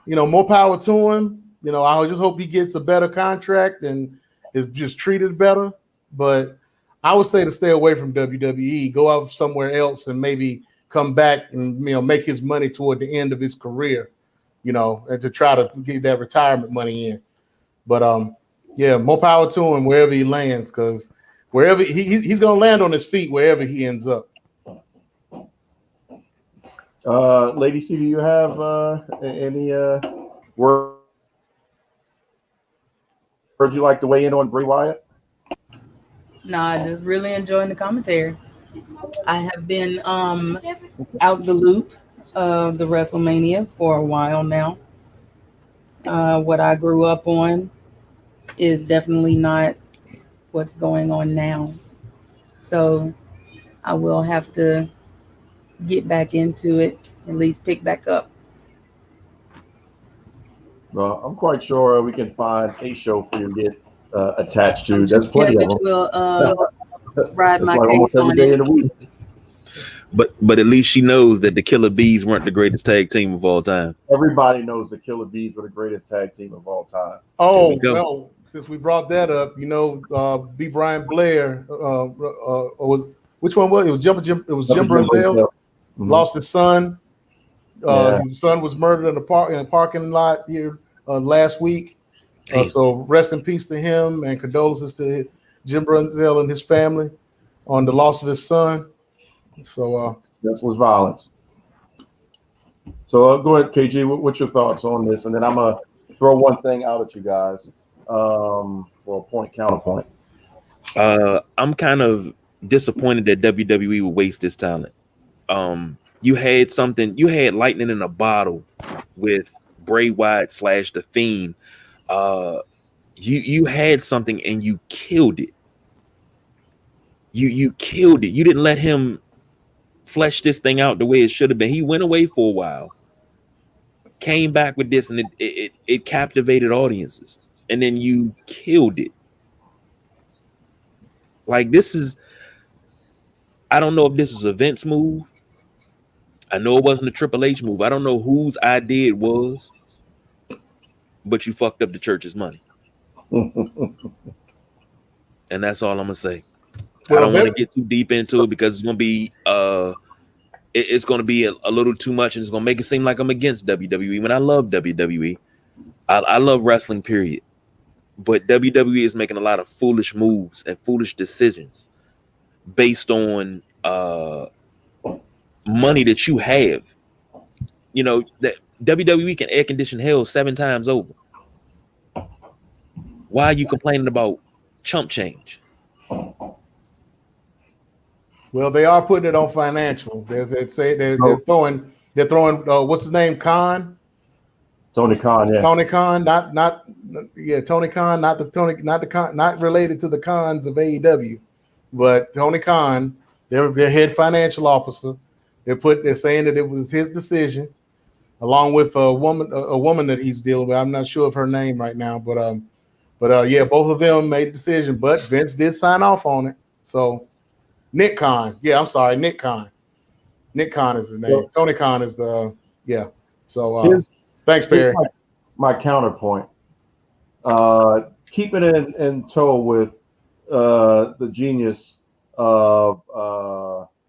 more power to him. I just hope he gets a better contract and is just treated better. But I would say to stay away from WWE, go out somewhere else, and maybe come back and make his money toward the end of his career, and to try to get that retirement money in. But more power to him wherever he lands, because wherever he's going to land on his feet wherever he ends up. Lady C, do you have any words you like to weigh in on Bray Wyatt? Nah, just really enjoying the commentary. I have been out the loop of the WrestleMania for a while now. What I grew up on is definitely not what's going on now. So I will have to get back into it, at least pick back up. Well, I'm quite sure we can find a show for you to get attached I'm to. sure There's plenty of Kevin them. will ride It's my like almost case every on day it. in the week. But at least she knows that the Killer Bees weren't the greatest tag team of all time. Everybody knows the Killer Bees were the greatest tag team of all time. There we Oh, go. well, since we brought that up, B. Brian Blair, was which one was it? Was Jim? It was Jim Brunzell. Mhm. Lost his son. Yeah. His son was murdered in a parking lot here last week. Damn. So rest in peace to him, and condolences to Jim Brunzell and his family on the loss of his son. So Senseless violence. So go ahead, KG. What's your thoughts on this? And then I'm gonna throw one thing out at you guys for a point counterpoint. I'm kind of disappointed that WWE would waste this talent. You had lightning in a bottle with Bray Wyatt / The Fiend. You had something and you killed it. You killed it. You didn't let him flesh this thing out the way it should have been. He went away for a while, came back with this, and it captivated audiences, and then you killed it. Like, this is, I don't know if this is a Vince move. I know it wasn't a Triple H move. I don't know whose idea it was, but you fucked up the church's money. And that's all I'm gonna say. I don't want to get too deep into it because it's gonna be it's gonna be a little too much, and it's gonna make it seem like I'm against WWE when I love WWE. I love wrestling, period. But WWE is making a lot of foolish moves and foolish decisions based on money that you have. You know, that WWE can air condition hell 7 times over. Why are you complaining about chump change? well, they are putting it on financial. They're throwing what's his name, Khan? Tony Khan, yeah. Tony Khan, Tony Khan, not related to the Khans of AEW, but Tony Khan, their head financial officer. They're saying that it was his decision, along with a woman that he's dealing with. I'm not sure of her name right now, but yeah, both of them made the decision, but Vince did sign off on it. So Nick Khan, Nick Khan. Nick Khan is his name. Well, Tony Khan is the So thanks, Barry. My counterpoint. Keeping it in tow with the genius of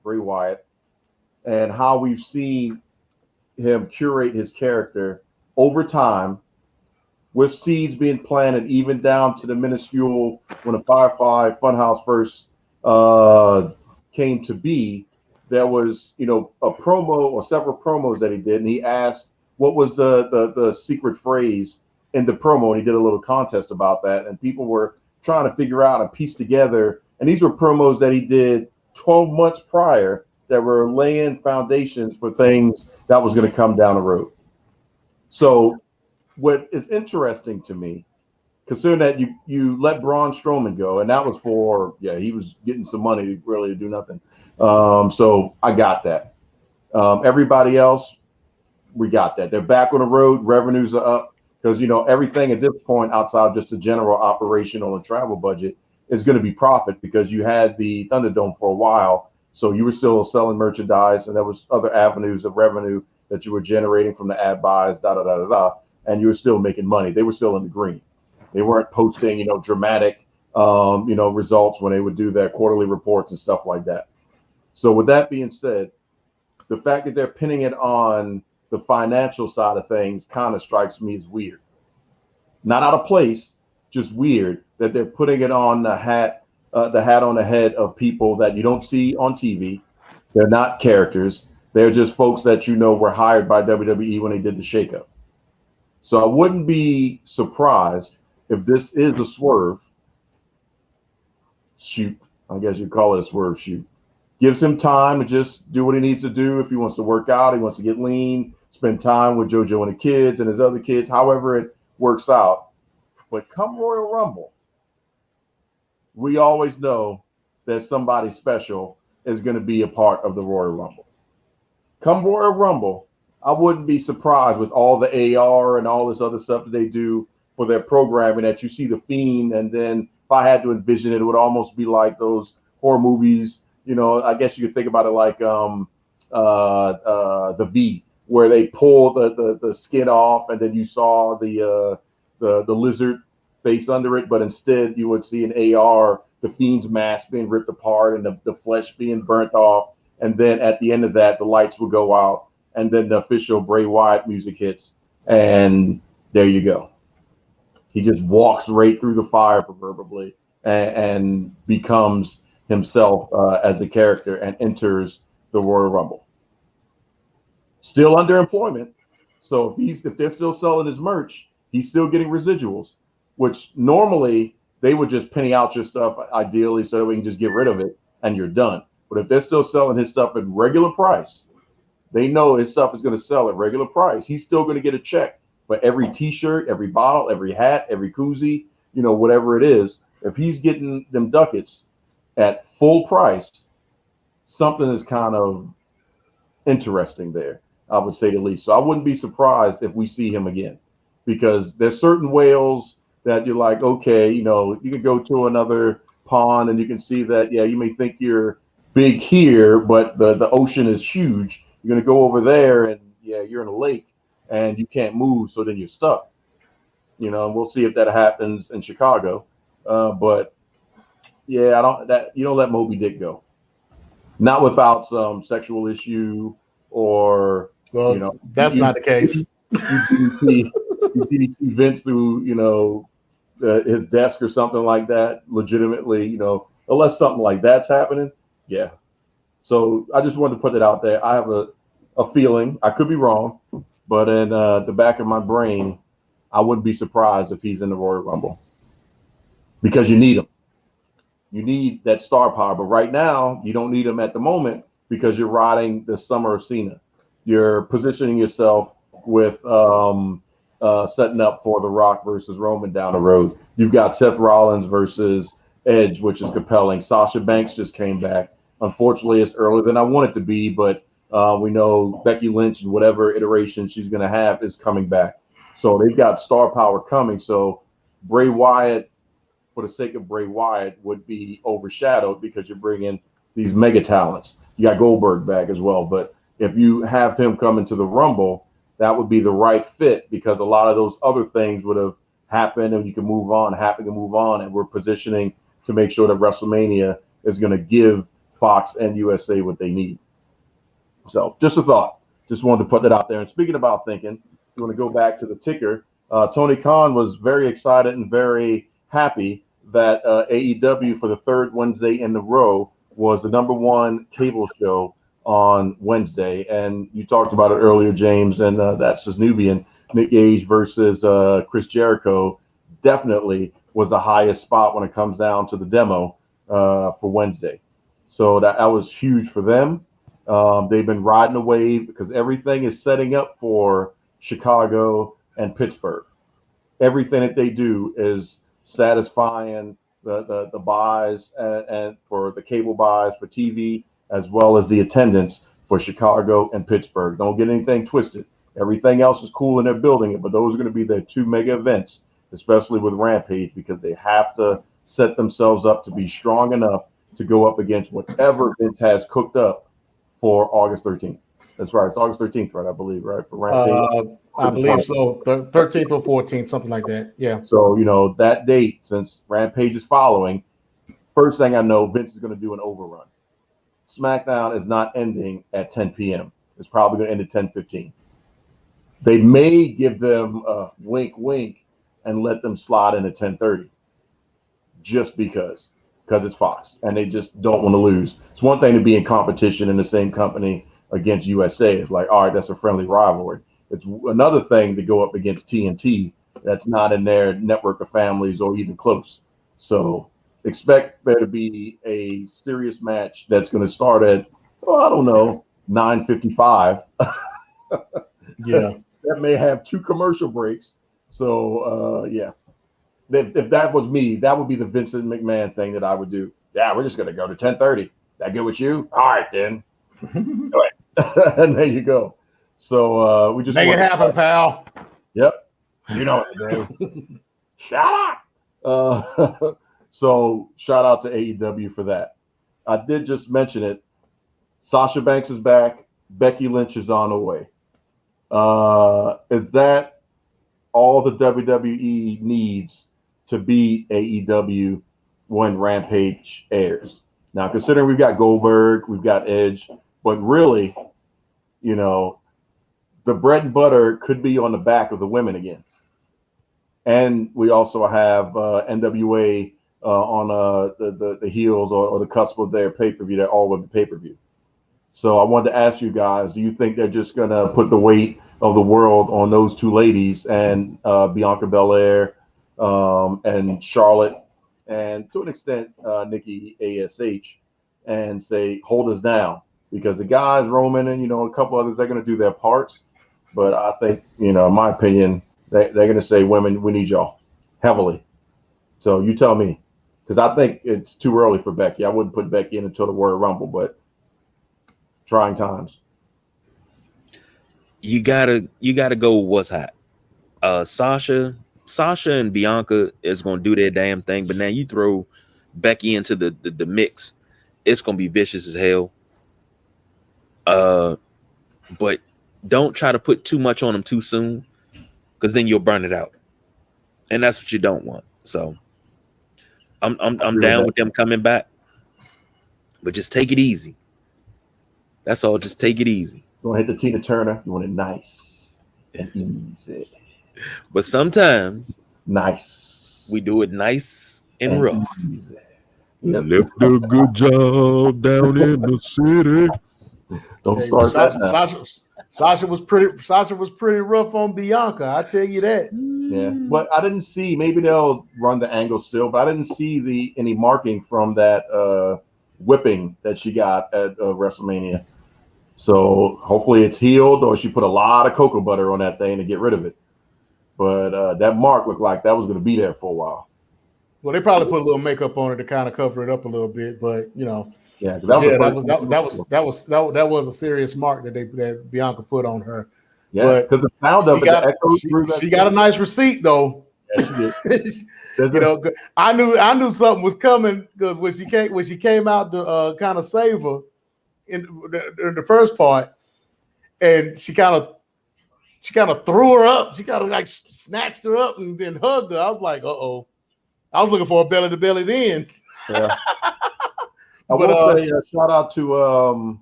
Bray Wyatt and how we've seen him curate his character over time, with seeds being planted even down to the minuscule when the Firefly Funhouse first came to be. There was, a promo or several promos that he did, and he asked what was the secret phrase in the promo, and he did a little contest about that, and people were trying to figure out and piece together. And these were promos that he did 12 months prior that were laying foundations for things that was going to come down the road. So what is interesting to me, considering that you let Braun Strowman go, and that was he was getting some money really to do nothing. So I got that. Everybody else, we got that. They're back on the road. Revenues are up because, everything at this point outside of just a general operational and travel budget is going to be profit because you had the Thunderdome for a while. So you were still selling merchandise, and there was other avenues of revenue that you were generating from the ad buys, and you were still making money. They were still in the green. They weren't posting, dramatic, results when they would do their quarterly reports and stuff like that. So with that being said, the fact that they're pinning it on the financial side of things kind of strikes me as weird. Not out of place, just weird that they're putting it on the hat on the head of people that you don't see on TV. They're not characters. They're just folks that were hired by WWE when they did the shakeup. So I wouldn't be surprised if this is a swerve shoot. I guess you'd call it a swerve shoot. Gives him time to just do what he needs to do. If he wants to work out, he wants to get lean, spend time with JoJo and the kids and his other kids, however it works out. But come Royal Rumble, we always know that somebody special is going to be a part of the Royal Rumble. Come Royal Rumble, I wouldn't be surprised with all the AR and all this other stuff that they do for their programming that you see the Fiend, and then if I had to envision it, it would almost be like those horror movies. You know, I guess you could think about it like the V, where they pull the skin off, and then you saw the lizard face under it, but instead you would see an AR, the Fiend's mask being ripped apart and the flesh being burnt off, and then at the end of that, the lights would go out, and then the official Bray Wyatt music hits, and there you go. He just walks right through the fire, proverbially, and becomes himself as a character and enters the Royal Rumble. Still under employment, so if they're still selling his merch, he's still getting residuals, which normally they would just penny out your stuff, ideally, so that we can just get rid of it and you're done. But if they're still selling his stuff at regular price, they know his stuff is going to sell at regular price. He's still going to get a check for every T-shirt, every bottle, every hat, every koozie, whatever it is. If he's getting them ducats at full price, something is kind of interesting there, I would say the least. So I wouldn't be surprised if we see him again, because there's certain whales that you're like, okay, you can go to another pond and you can see that, yeah, you may think you're big here, but the ocean is huge. You're going to go over there and, yeah, you're in a lake and you can't move, so then you're stuck. And we'll see if that happens in Chicago. But, yeah, you don't let Moby Dick go. Not without some sexual issue or, that's not the case. You DDT Vince through, his desk or something like that, legitimately, unless something like that's happening. Yeah. So I just wanted to put it out there. I have a feeling, I could be wrong, but in the back of my brain, I wouldn't be surprised if he's in the Royal Rumble, because you need him. You need that star power. But right now, you don't need him at the moment because you're riding the summer of Cena. You're positioning yourself with setting up for The Rock versus Roman down the road. You've got Seth Rollins versus Edge, which is compelling. Sasha Banks just came back. Unfortunately, it's earlier than I want it to be, but we know Becky Lynch and whatever iteration she's going to have is coming back. So they've got star power coming. So Bray Wyatt, for the sake of Bray Wyatt, would be overshadowed because you're bringing these mega talents. You got Goldberg back as well. But if you have him come into the Rumble, that would be the right fit, because a lot of those other things would have happened and you can move on, and we're positioning to make sure that WrestleMania is going to give Fox and USA what they need. So just a thought. Just wanted to put that out there. And speaking about thinking, you want to go back to the ticker. Tony Khan was very excited and very happy that AEW, for the third Wednesday in a row, was the #1 cable show on Wednesday. And you talked about it earlier, James, and that's his Nubian. Nick Gage versus Chris Jericho definitely was the highest spot when it comes down to the demo for Wednesday. So that was huge for them. They've been riding a wave because everything is setting up for Chicago and Pittsburgh. Everything that they do is satisfying the buys and for the cable buys for TV, as well as the attendance for Chicago and Pittsburgh. Don't get anything twisted. Everything else is cool and they're building it, but those are going to be their two mega events, especially with Rampage, because they have to set themselves up to be strong enough to go up against whatever Vince has cooked up for August 13th. That's right. It's August 13th, right? I believe, right? For Rampage. I believe so. 13th or 14th, something like that. Yeah. So, that date, since Rampage is following, first thing I know, Vince is going to do an overrun. SmackDown is not ending at 10 p.m. It's probably going to end at 10:15. They may give them a wink, wink, and let them slide in at 10:30, just because it's Fox, and they just don't want to lose. It's one thing to be in competition in the same company against USA. It's like, all right, that's a friendly rivalry. It's another thing to go up against TNT that's not in their network of families or even close. So expect there to be a serious match that's going to start at, 9:55. Yeah. That may have 2 commercial breaks. So, yeah. if that was me, that would be the Vincent McMahon thing that I would do. Yeah, we're just gonna go to 10:30. That good with you? All right then. And there you go. So we just make it happen, pal. Yep. You know what to do. Shut up. So shout out to AEW for that. I did just mention it. Sasha Banks is back. Becky Lynch is on the way. Is that all the WWE needs to beat AEW when Rampage airs? Now, considering we've got Goldberg, we've got Edge, but really, you know, the bread and butter could be on the back of the women again. And we also have NWA on the heels or the cusp of their pay-per-view, their all-women pay-per-view. So I wanted to ask you guys, do you think they're just going to put the weight of the world on those two ladies and Bianca Belair and Charlotte and to an extent Nikki ASH and say, hold us down? Because the guys, Roman and, you know, a couple others, they're going to do their parts. But I think, you know, in my opinion, they're going to say, women, we need y'all heavily. So you tell me, because I think it's too early for Becky. I wouldn't put Becky in until the Royal Rumble, but trying times. You gotta go with what's hot. Sasha and Bianca is gonna do their damn thing, but now you throw Becky into the mix, it's gonna be vicious as hell. But don't try to put too much on them too soon, because then you'll burn it out, and that's what you don't want. So I'm down with them coming back, but just take it easy. That's all. Just take it easy. You want to hit the Tina Turner? You want it nice and easy. But sometimes nice. We do it nice and rough. Easy. Yep. Left a good job down in the city. Don't start that now. Sasha was pretty rough on Bianca. I tell you that. Yeah, but I didn't see. Maybe they'll run the angle still, but I didn't see any marking from that whipping that she got at WrestleMania. So hopefully it's healed, or she put a lot of cocoa butter on that thing to get rid of it. But that mark looked like that was going to be there for a while. Well, they probably put a little makeup on it to kind of cover it up a little bit, but you know, that was a serious mark that Bianca put on her. Yeah, because the sound of it, she got a nice receipt though. Yeah, she did. You know, I knew something was coming because when she came out to kind of save her in the first part, and she kind of threw her up. She kind of like snatched her up and then hugged her. I was like, uh-oh. I was looking for a belly to belly then. Yeah. I will say shout out to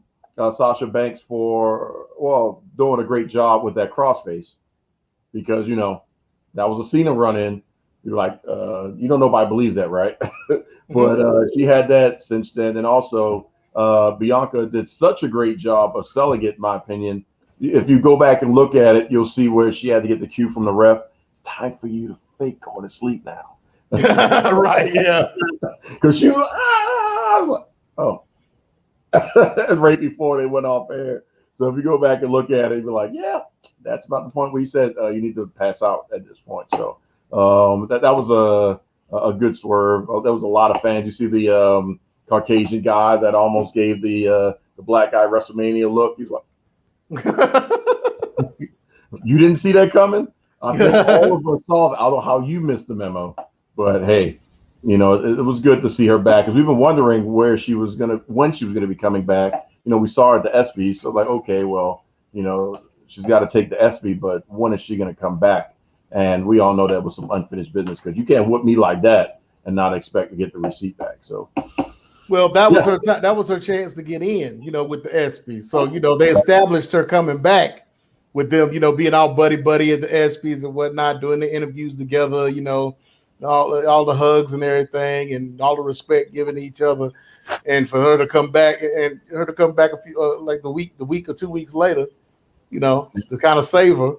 Sasha Banks for doing a great job with that crossface, because you know that was a Cena run-in. You're like, you know, nobody believes that, right? But she had that since then, and also Bianca did such a great job of selling it, in my opinion. If you go back and look at it, you'll see where she had to get the cue from the ref. It's time for you to fake going to sleep now. Right, yeah. Because she was, right before they went off air. So if you go back and look at it, you're like, yeah, that's about the point where he said you need to pass out at this point. So that was a good swerve. There was a lot of fans. You see the Caucasian guy that almost gave the black guy WrestleMania look. He's like, you didn't see that coming? I think all of us saw that. I don't know how you missed the memo, but hey, you know, it was good to see her back, because we've been wondering when she was gonna be coming back. You know, we saw her at the SB, so like, okay, well, you know, she's got to take the SB, but when is she gonna come back? And we all know that was some unfinished business, because you can't whoop me like that and not expect to get the receipt back. So. Well, that was her chance to get in, you know, with the SB. So, you know, they established her coming back with them, you know, being all buddy at the SBs and whatnot, doing the interviews together, you know, all the hugs and everything, and all the respect given to each other, and for her to come back a few like the week or 2 weeks later, you know, to kind of save her.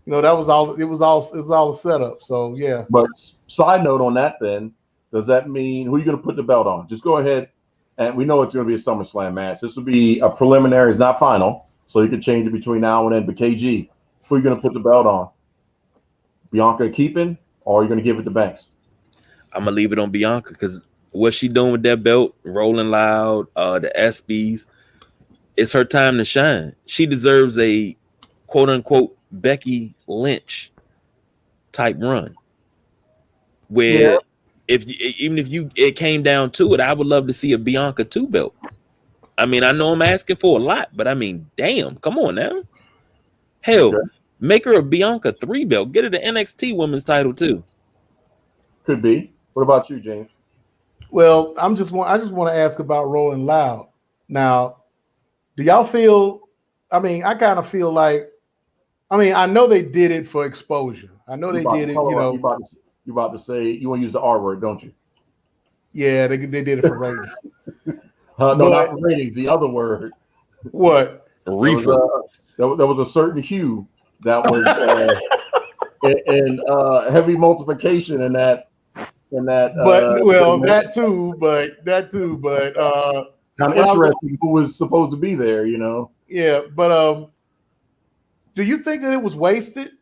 You know, that was all. It was all a setup. So yeah. But side note on that, then. Does that mean who are you going to put the belt on? Just go ahead, and we know it's going to be a SummerSlam match. This will be a preliminary, it's not final, so you can change it between now and then. But KG, who are you going to put the belt on? Bianca keeping, or are you going to give it to Banks? I'm gonna leave it on Bianca because what she doing with that belt, Rolling Loud, the SBs, it's her time to shine. She deserves a quote unquote Becky Lynch type run. Where even if it came down to it, I would love to see a Bianca 2 belt. I mean, I know I'm asking for a lot, but I mean, damn, come on now. Hell, make her a Bianca 3 belt. Get her the NXT women's title too. Could be. What about you, James? Well, I just want to ask about Rolling Loud. Now, do y'all feel? I mean, I kind of feel like. I mean, I know they did it for exposure. I know they did it. You know, you about to say you want to use the R word, don't you? Yeah, they did it for ratings. No, not for ratings. The other word. What? Reefer. There was a certain hue that was in heavy multiplication in that. But that too. But kind of interesting who was supposed to be there, you know. Yeah, but do you think that it was wasted?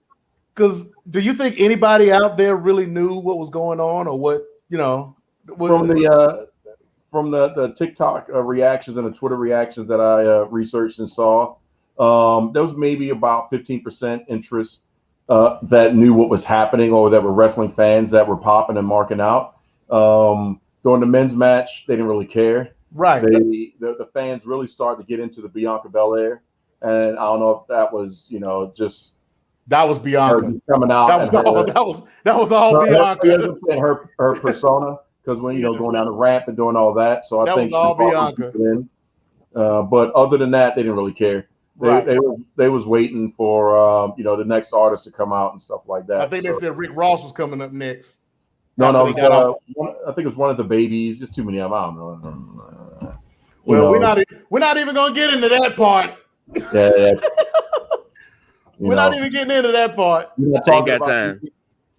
Because do you think anybody out there really knew what was going on, or what, you know? From the TikTok reactions and the Twitter reactions that I researched and saw, there was maybe about 15% interest that knew what was happening, or that were wrestling fans that were popping and marking out. During the men's match, they didn't really care. Right. The fans really started to get into the Bianca Belair, and I don't know if that was, you know, just that was Bianca coming out. That was all Bianca. Her persona, because when, you know, going down the ramp and doing all that. So I think was all Bianca. But other than that, they didn't really care. They was waiting for you know, the next artist to come out and stuff like that. I think they said Rick Ross was coming up next. No, I think it was one of the babies. Just too many of them. I don't know. Well, we're not even gonna get into that part. Yeah. We're not even getting into that part. We're not talking about time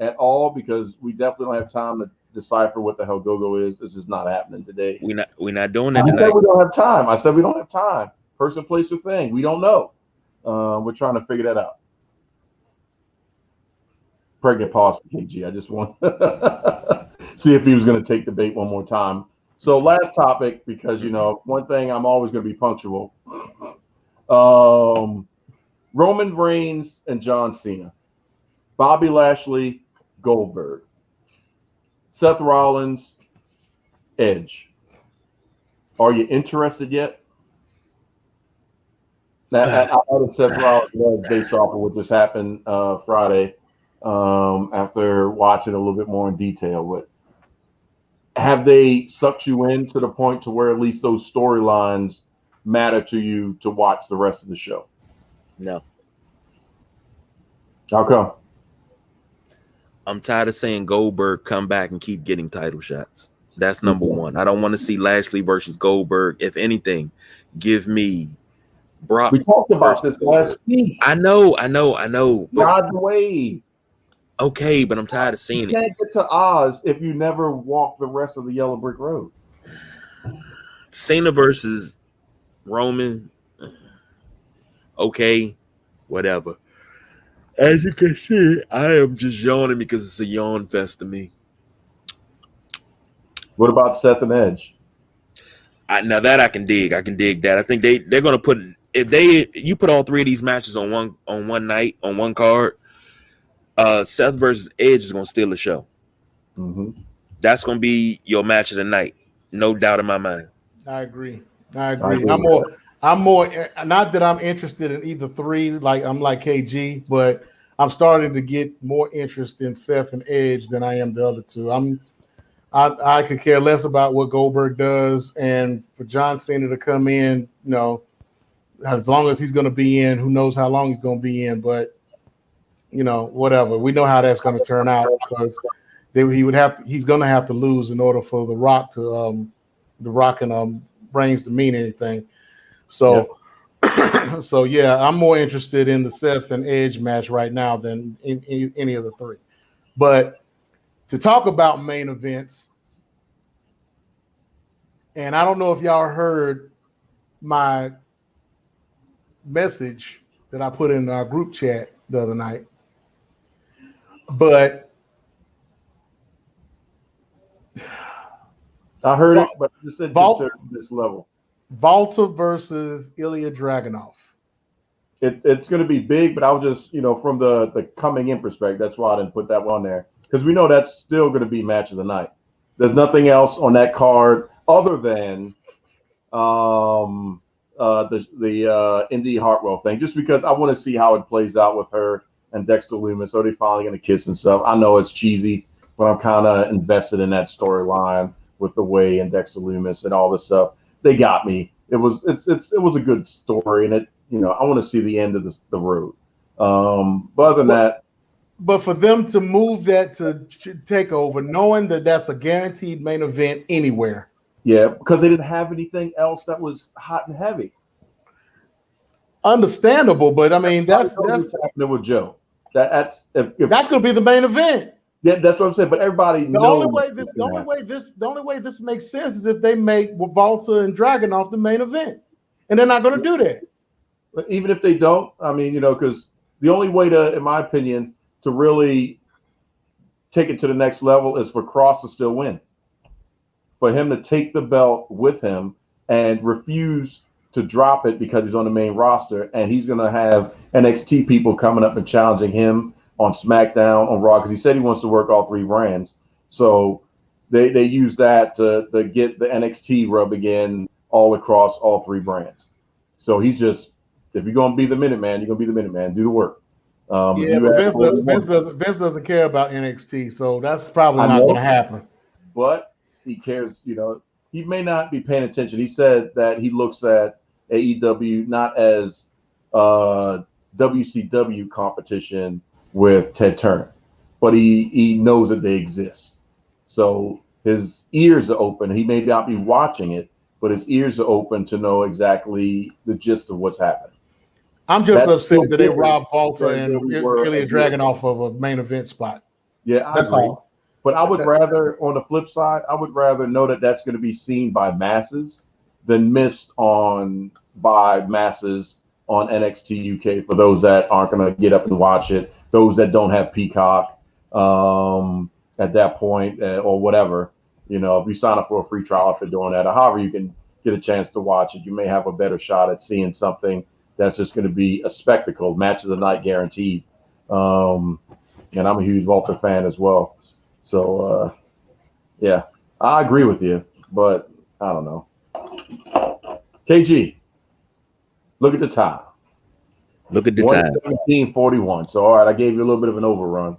at all, because we definitely don't have time to decipher what the hell go-go is. It's just not happening today. We're not doing it tonight. I said we don't have time. Person, place, or thing. We don't know. We're trying to figure that out. Pregnant pause for KG. I just want to see if he was going to take the bait one more time. So last topic, because, you know, one thing, I'm always going to be punctual. Roman Reigns and John Cena. Bobby Lashley, Goldberg. Seth Rollins, Edge. Are you interested yet? Now, I know that Seth Rollins was based off of what just happened Friday, after watching a little bit more in detail. But have they sucked you in to the point to where at least those storylines matter to you to watch the rest of the show? No. How come? I'm tired of seeing Goldberg come back and keep getting title shots. That's number one. I don't want to see Lashley versus Goldberg. If anything, give me Brock. We talked about this last week. I know. Ride the wave. Okay, but I'm tired of seeing it. You can't get to Oz if you never walk the rest of the Yellow Brick Road. Cena versus Roman. Okay, whatever. As you can see, I am just yawning because it's a yawn fest to me. What about Seth and Edge? Now that I can dig that. I think they're gonna put, if you put all three of these matches on one night on one card, Seth versus Edge is gonna steal the show. Mm-hmm. That's gonna be your match of the night, no doubt in my mind. I agree. I'm more not that I'm interested in either three, like I'm like KG, but I'm starting to get more interest in Seth and Edge than I am the other two. I could care less about what Goldberg does, and for John Cena to come in, you know, as long as he's going to be in, who knows how long he's going to be in, but you know, whatever. We know how that's going to turn out, because he's going to have to lose in order for The Rock and Reigns to mean anything. So, so yeah, I'm more interested in the Seth and Edge match right now than in any of the three. But to talk about main events, and I don't know if y'all heard my message that I put in our group chat the other night, but I heard it, but I just said consider this level. Volta versus Ilya Dragunov. It's going to be big, but I was just, from the coming in perspective, that's why I didn't put that one there. Because we know that's still going to be match of the night. There's nothing else on that card other than the Indy Hartwell thing, just because I want to see how it plays out with her and Dexter Lumis. Are they finally going to kiss and stuff? I know it's cheesy, but I'm kind of invested in that storyline with the Way and Dexter Lumis and all this stuff. They got me. It was a good story, and I want to see the end of the road. But other than that. But for them to move that to take over, knowing that that's a guaranteed main event anywhere. Yeah, because they didn't have anything else that was hot and heavy. Understandable, but I mean that's happening with Joe. That's going to be the main event. Yeah, that's what I'm saying. But everybody knows. The only way this makes sense is if they make Volta and Dragunov the main event, and they're not going to do that. But even if they don't, I mean, because the only way to, in my opinion, to really take it to the next level is for Cross to still win. For him to take the belt with him and refuse to drop it because he's on the main roster, and he's going to have NXT people coming up and challenging him on SmackDown, on Raw, because he said he wants to work all three brands. So they use that to get the NXT rub again all across all three brands. So he's just, if you're going to be the Minuteman, you're going to be the Minuteman. Do the work. But Vince doesn't care about NXT, so that's probably not going to happen. But he cares, he may not be paying attention. He said that he looks at AEW not as WCW competition with Ted Turner, but he knows that they exist. So his ears are open. He may not be watching it, but his ears are open to know exactly the gist of what's happening. I'm just upset that they robbed Volta and Ilya Dragunov of a main event spot. Yeah, that's all. But I would rather, on the flip side, I would rather know that that's going to be seen by masses than missed on by masses on NXT UK for those that aren't going to get up and watch it, those that don't have Peacock at that point or whatever. If you sign up for a free trial after doing that, or however you can get a chance to watch it, you may have a better shot at seeing something that's just going to be a spectacle, match of the night guaranteed. And I'm a huge Volta fan as well. So, yeah, I agree with you, but I don't know. KG, look at the time. Look at the time. 17:41. So, all right, I gave you a little bit of an overrun.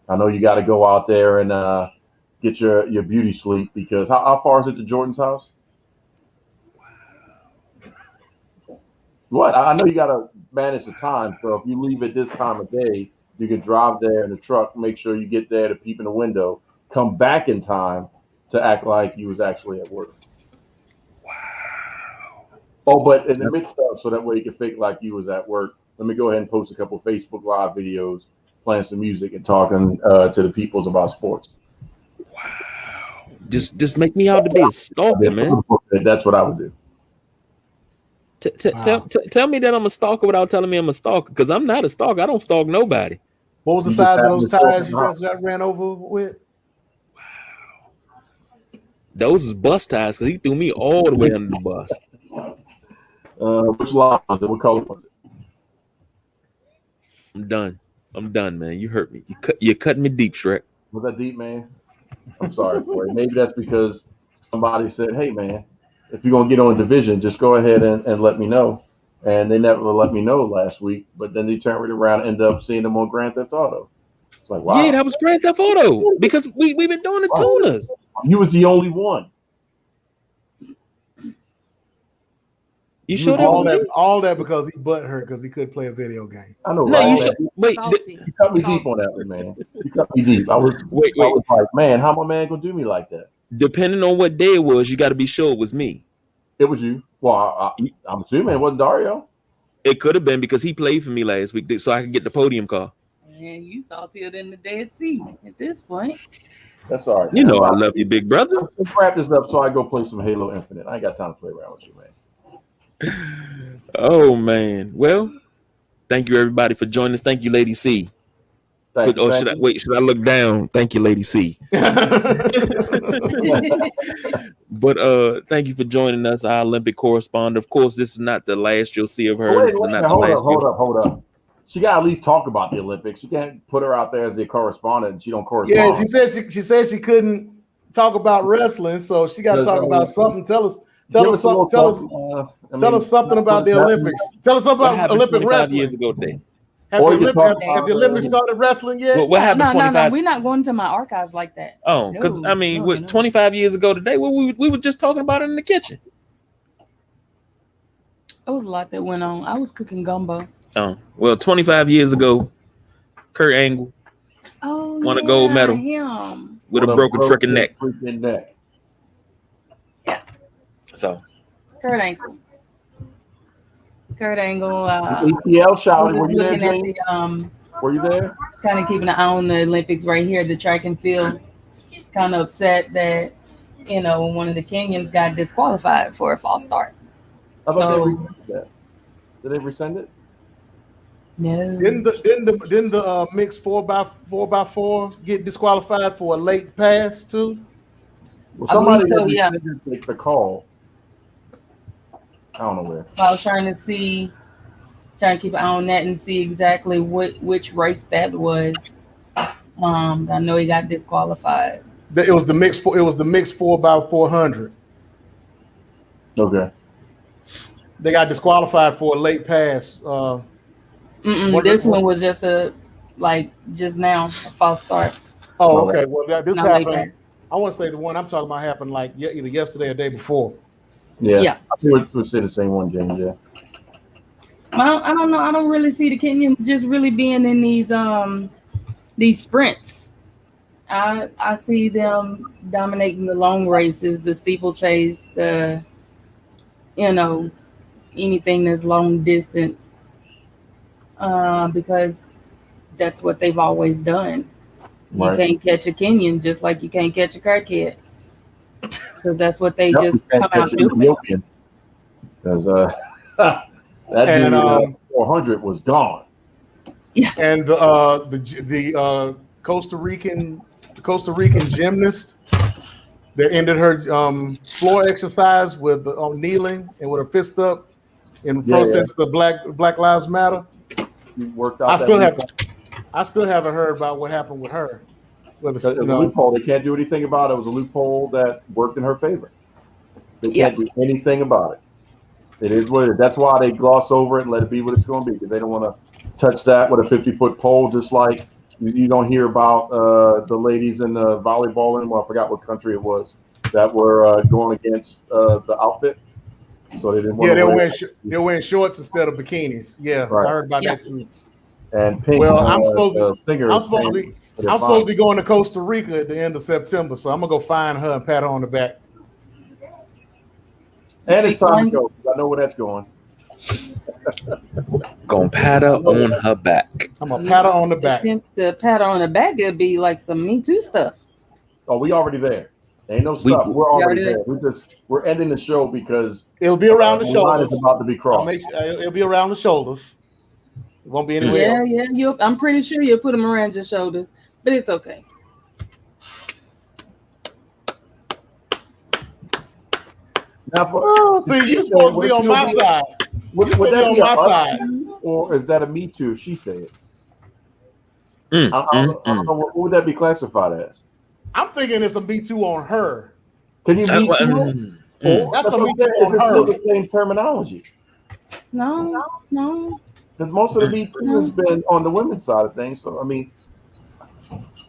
I know you got to go out there and get your beauty sleep, because how far is it to Jordan's house? What? I know you got to manage the time. So if you leave at this time of day, you can drive there in the truck, make sure you get there to peep in the window, come back in time to act like you was actually at work. Wow. Oh, but in the midst of, so that way you can fake like you was at work, let me go ahead and post a couple of Facebook Live videos playing some music and talking to the peoples about sports. Wow. Just make me out to be a stalker, man. That's what I would do. Tell me that I'm a stalker without telling me I'm a stalker, because I'm not a stalker. I don't stalk nobody. What was the size of those tires you just got ran over with? Wow. Those is bus tires, because he threw me all the way under the bus. Which line was it? What color was it? I'm done, man. You hurt me. You cut me deep, Shrek. Was that deep, man? I'm sorry for it. Maybe that's because somebody said, hey, man, if you're going to get on a division, just go ahead and let me know. And they never let me know last week, but then they turned around and ended up seeing them on Grand Theft Auto. It's like, wow. Yeah, that was Grand Theft Auto, because we've been doing the tuners. You was the only one. You sure all that because he butt hurt because he couldn't play a video game. I know. No, right? you should. Wait, you cut me deep on that one, man. You cut me deep. I was like, man, how my man gonna do me like that? Depending on what day it was, you got to be sure it was me. It was you. Well, I'm assuming it wasn't Dario. It could have been, because he played for me last week, so I could get the podium car. Man, you saltier than the Dead Sea at this point. That's all right. You know I love you, big brother. Let's wrap this up so I go play some Halo Infinite. I ain't got time to play around with you, man. Oh man. Well, thank you everybody for joining us. Thank you, Lady C. Thank you. Should I look down? Thank you, Lady C. But thank you for joining us, our Olympic correspondent. Of course, this is not the last you'll see of her. Hold up. She got to at least talk about the Olympics. You can't put her out there as a correspondent and she don't correspond. Yeah, she said she couldn't talk about wrestling, so she got to talk about something. Tell us something about the Olympics. Tell us something about Olympic wrestling. Years ago today. Have the Olympics started wrestling yet? What happened? 25? No, we're not going to my archives like that. Oh, because 25 years ago today, we were just talking about it in the kitchen. There was a lot that went on. I was cooking gumbo. Oh, well, 25 years ago, Kurt Angle won a gold medal with a broken freaking neck. Yeah. So, Kurt Angle. ATL shouted. Were you there, James? Were you there? Kind of keeping an eye on the Olympics right here. The track and field. Kind of upset that one of the Kenyans got disqualified for a false start. I thought they rescinded that. Did they rescind it? No. Didn't the mixed 4x4 get disqualified for a late pass too? Well, somebody didn't take the call. I don't know where. I was trying to keep an eye on that and see exactly which race that was. I know he got disqualified. It was the mixed 4x400. Okay. They got disqualified for a late pass. This one was just just now, a false start. Oh, okay. Well, this happened. I want to say the one I'm talking about happened like either yesterday or the day before. Yeah. I think we'll say the same one, James. Yeah. I don't know. I don't really see the Kenyans just really being in these sprints. I see them dominating the long races, the steeplechase, anything that's long distance, because that's what they've always done. Right. You can't catch a Kenyan just like you can't catch a crackhead, because that's what they just come out doing. Because that 400 was gone. Yeah. And the Costa Rican gymnast that ended her floor exercise with kneeling and with her fist up in protest of Black Lives Matter. Worked out. I still haven't heard about what happened with her. It was a loophole. They can't do anything about it. It was a loophole that worked in her favor. They can't do anything about it. It is what it is. That's why they gloss over it and let it be what it's going to be, because they don't want to touch that with a 50-foot pole, just like you don't hear about the ladies in the volleyball anymore. I forgot what country it was that were going against the outfit. So they didn't want to they're wearing shorts instead of bikinis. Yeah, right. I heard about that too. And Pink, I'm supposed to be going to Costa Rica at the end of September, so I'm gonna go find her and pat her on the back. And it's time to go. I know where that's going. Gonna pat her on her back. I'm gonna pat her on the back. To pat her on the back, it'd be like some Me Too stuff. Oh, we already there. Ain't no stuff. We're already there. We're ending the show because it'll be around the shoulders. Line is about to be crossed. It'll be around the shoulders. It won't be anywhere else. Yeah. I'm pretty sure you'll put them around your shoulders, but it's okay. Now, see, you're supposed to be on my side. Would that be on my side, or is that a Me Too? She said. I don't know. What would that be classified as? I'm thinking it's a Me Too on her. Can you Me Too? That's a Me Too on her. It's still the same terminology. No. Because most of the Me Too has been on the women's side of things. So I mean,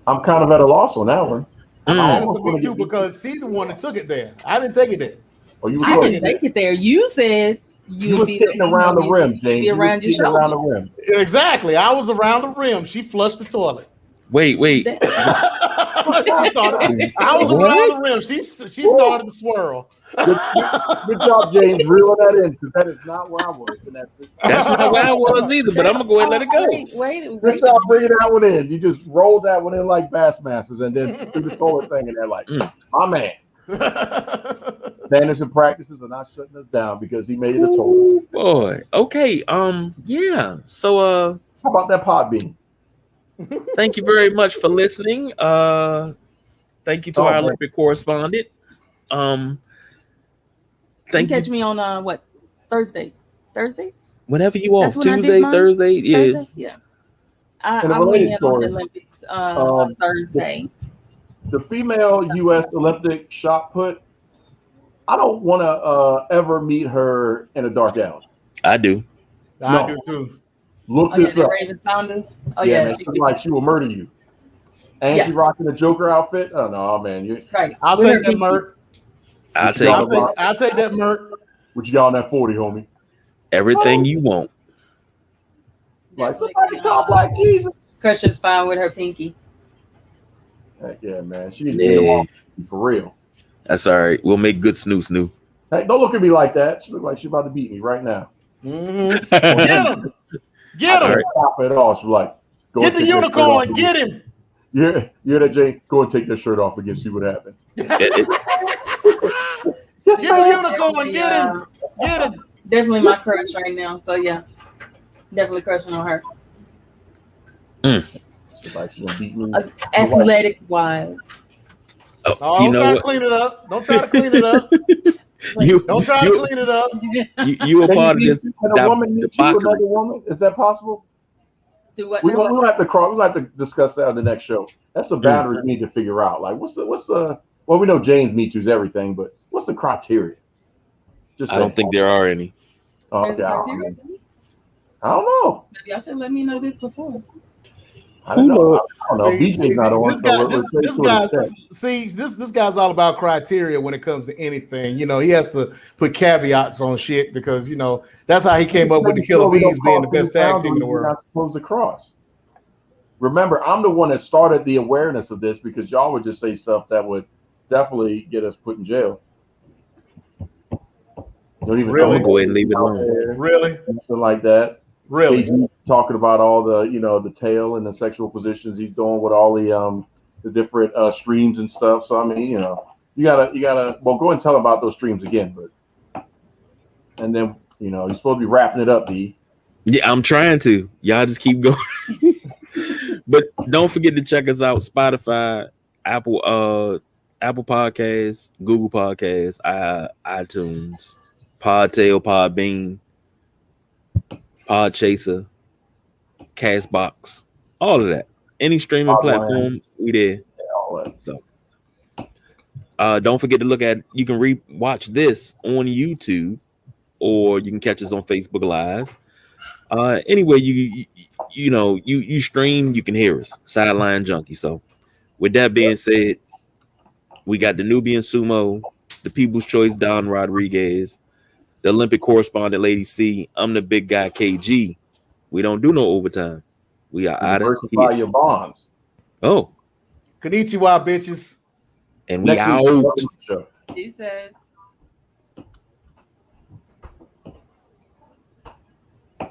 I'm kind of at a loss on that one. That's a Me Too because she's the one that took it there. I didn't take it there. Oh, you I didn't take it there. You said you were sitting around the rim, James. Be around your shoulders. Around the rim. Exactly. I was around the rim. She flushed the toilet. Wait. I was around the rim. She started to swirl. Good job, James. Reel that in, because that is not where I was. That's not where I was either, but I'm going to go ahead and let it go. Wait. Good job bringing that one in. You just rolled that one in like Bassmasters and then threw the toilet thing, and they're like, my man. Standards and practices are not shutting us down because he made it a total. Boy. Okay. Yeah. So how about that pod bean? Thank you very much for listening. Thank you to our Olympic correspondent. You can catch me on what Thursdays? Whenever you want. That's when Tuesday, Thursday, yeah. Thursday? Yeah. I went in on the Olympics on Thursday. The female U.S. Olympic shot put, I don't want to ever meet her in a dark gown. I do. I do too. Look this up. Raven Saunders. Oh yeah, yeah, man, she will murder you. And she rocking the Joker outfit. Oh no, man! Right. I'll take that, Merc. I'll take that, Merc. What you got on that 40, homie? Everything you want. Like somebody call Black Jesus. Crush her spine with her pinky. Heck yeah, man. She needs to get them off for real. That's all right. We'll make good snoo. Hey, don't look at me like that. She look like she's about to beat me right now. Mm-hmm. Get him! Get him! Stop it all. She's like, go get the unicorn. Get him! You hear that, Jay? Go and take that shirt off again. See what happens. Get the unicorn. Get him! Get him! Definitely my crush right now. So yeah, definitely crushing on her. She's like she's gonna beat me. Athletic wise. Oh, don't try to clean it up. Don't try to clean it up. Don't try to clean it up. You were part of this. A woman meet another woman? Is that possible? Do what? We'll have to discuss that on the next show. That's a boundary we need to figure out. Like, what's the? Well, we know James Me Too's everything, but what's the criteria? I don't think there are any. Oh, okay, I don't know. Maybe y'all should let me know this before. I don't know. BJ's not on. This guy's all about criteria when it comes to anything. You know, he has to put caveats on shit because that's how he came up with the Killer Bees being the best tag team in the world. Not supposed to cross. Remember, I'm the one that started the awareness of this because y'all would just say stuff that would definitely get us put in jail. Don't even really go ahead and leave it alone. Really, something like that. Really, talking about all the the tail and the sexual positions he's doing with all the different streams and stuff. So I mean, you gotta well go and tell him about those streams again, but and then you're supposed to be wrapping it up, D. Yeah, I'm trying to. Y'all just keep going. But don't forget to check us out: Spotify, Apple Podcasts, Google Podcasts, iTunes, Podtail, Podbean, Podchaser, Castbox, all of that. Any streaming platform, we there. Yeah, all that. So don't forget to you can watch this on YouTube, or you can catch us on Facebook Live. Anyway, you stream, you can hear us. Sideline Junkie. So with that being said, we got the Nubian Sumo, the People's Choice Don Rodriguez, the Olympic correspondent Lady C. I'm the big guy KG. We don't do no overtime. We are out of here. Your bonds. Oh. Konnichiwa, bitches. And we out. He says.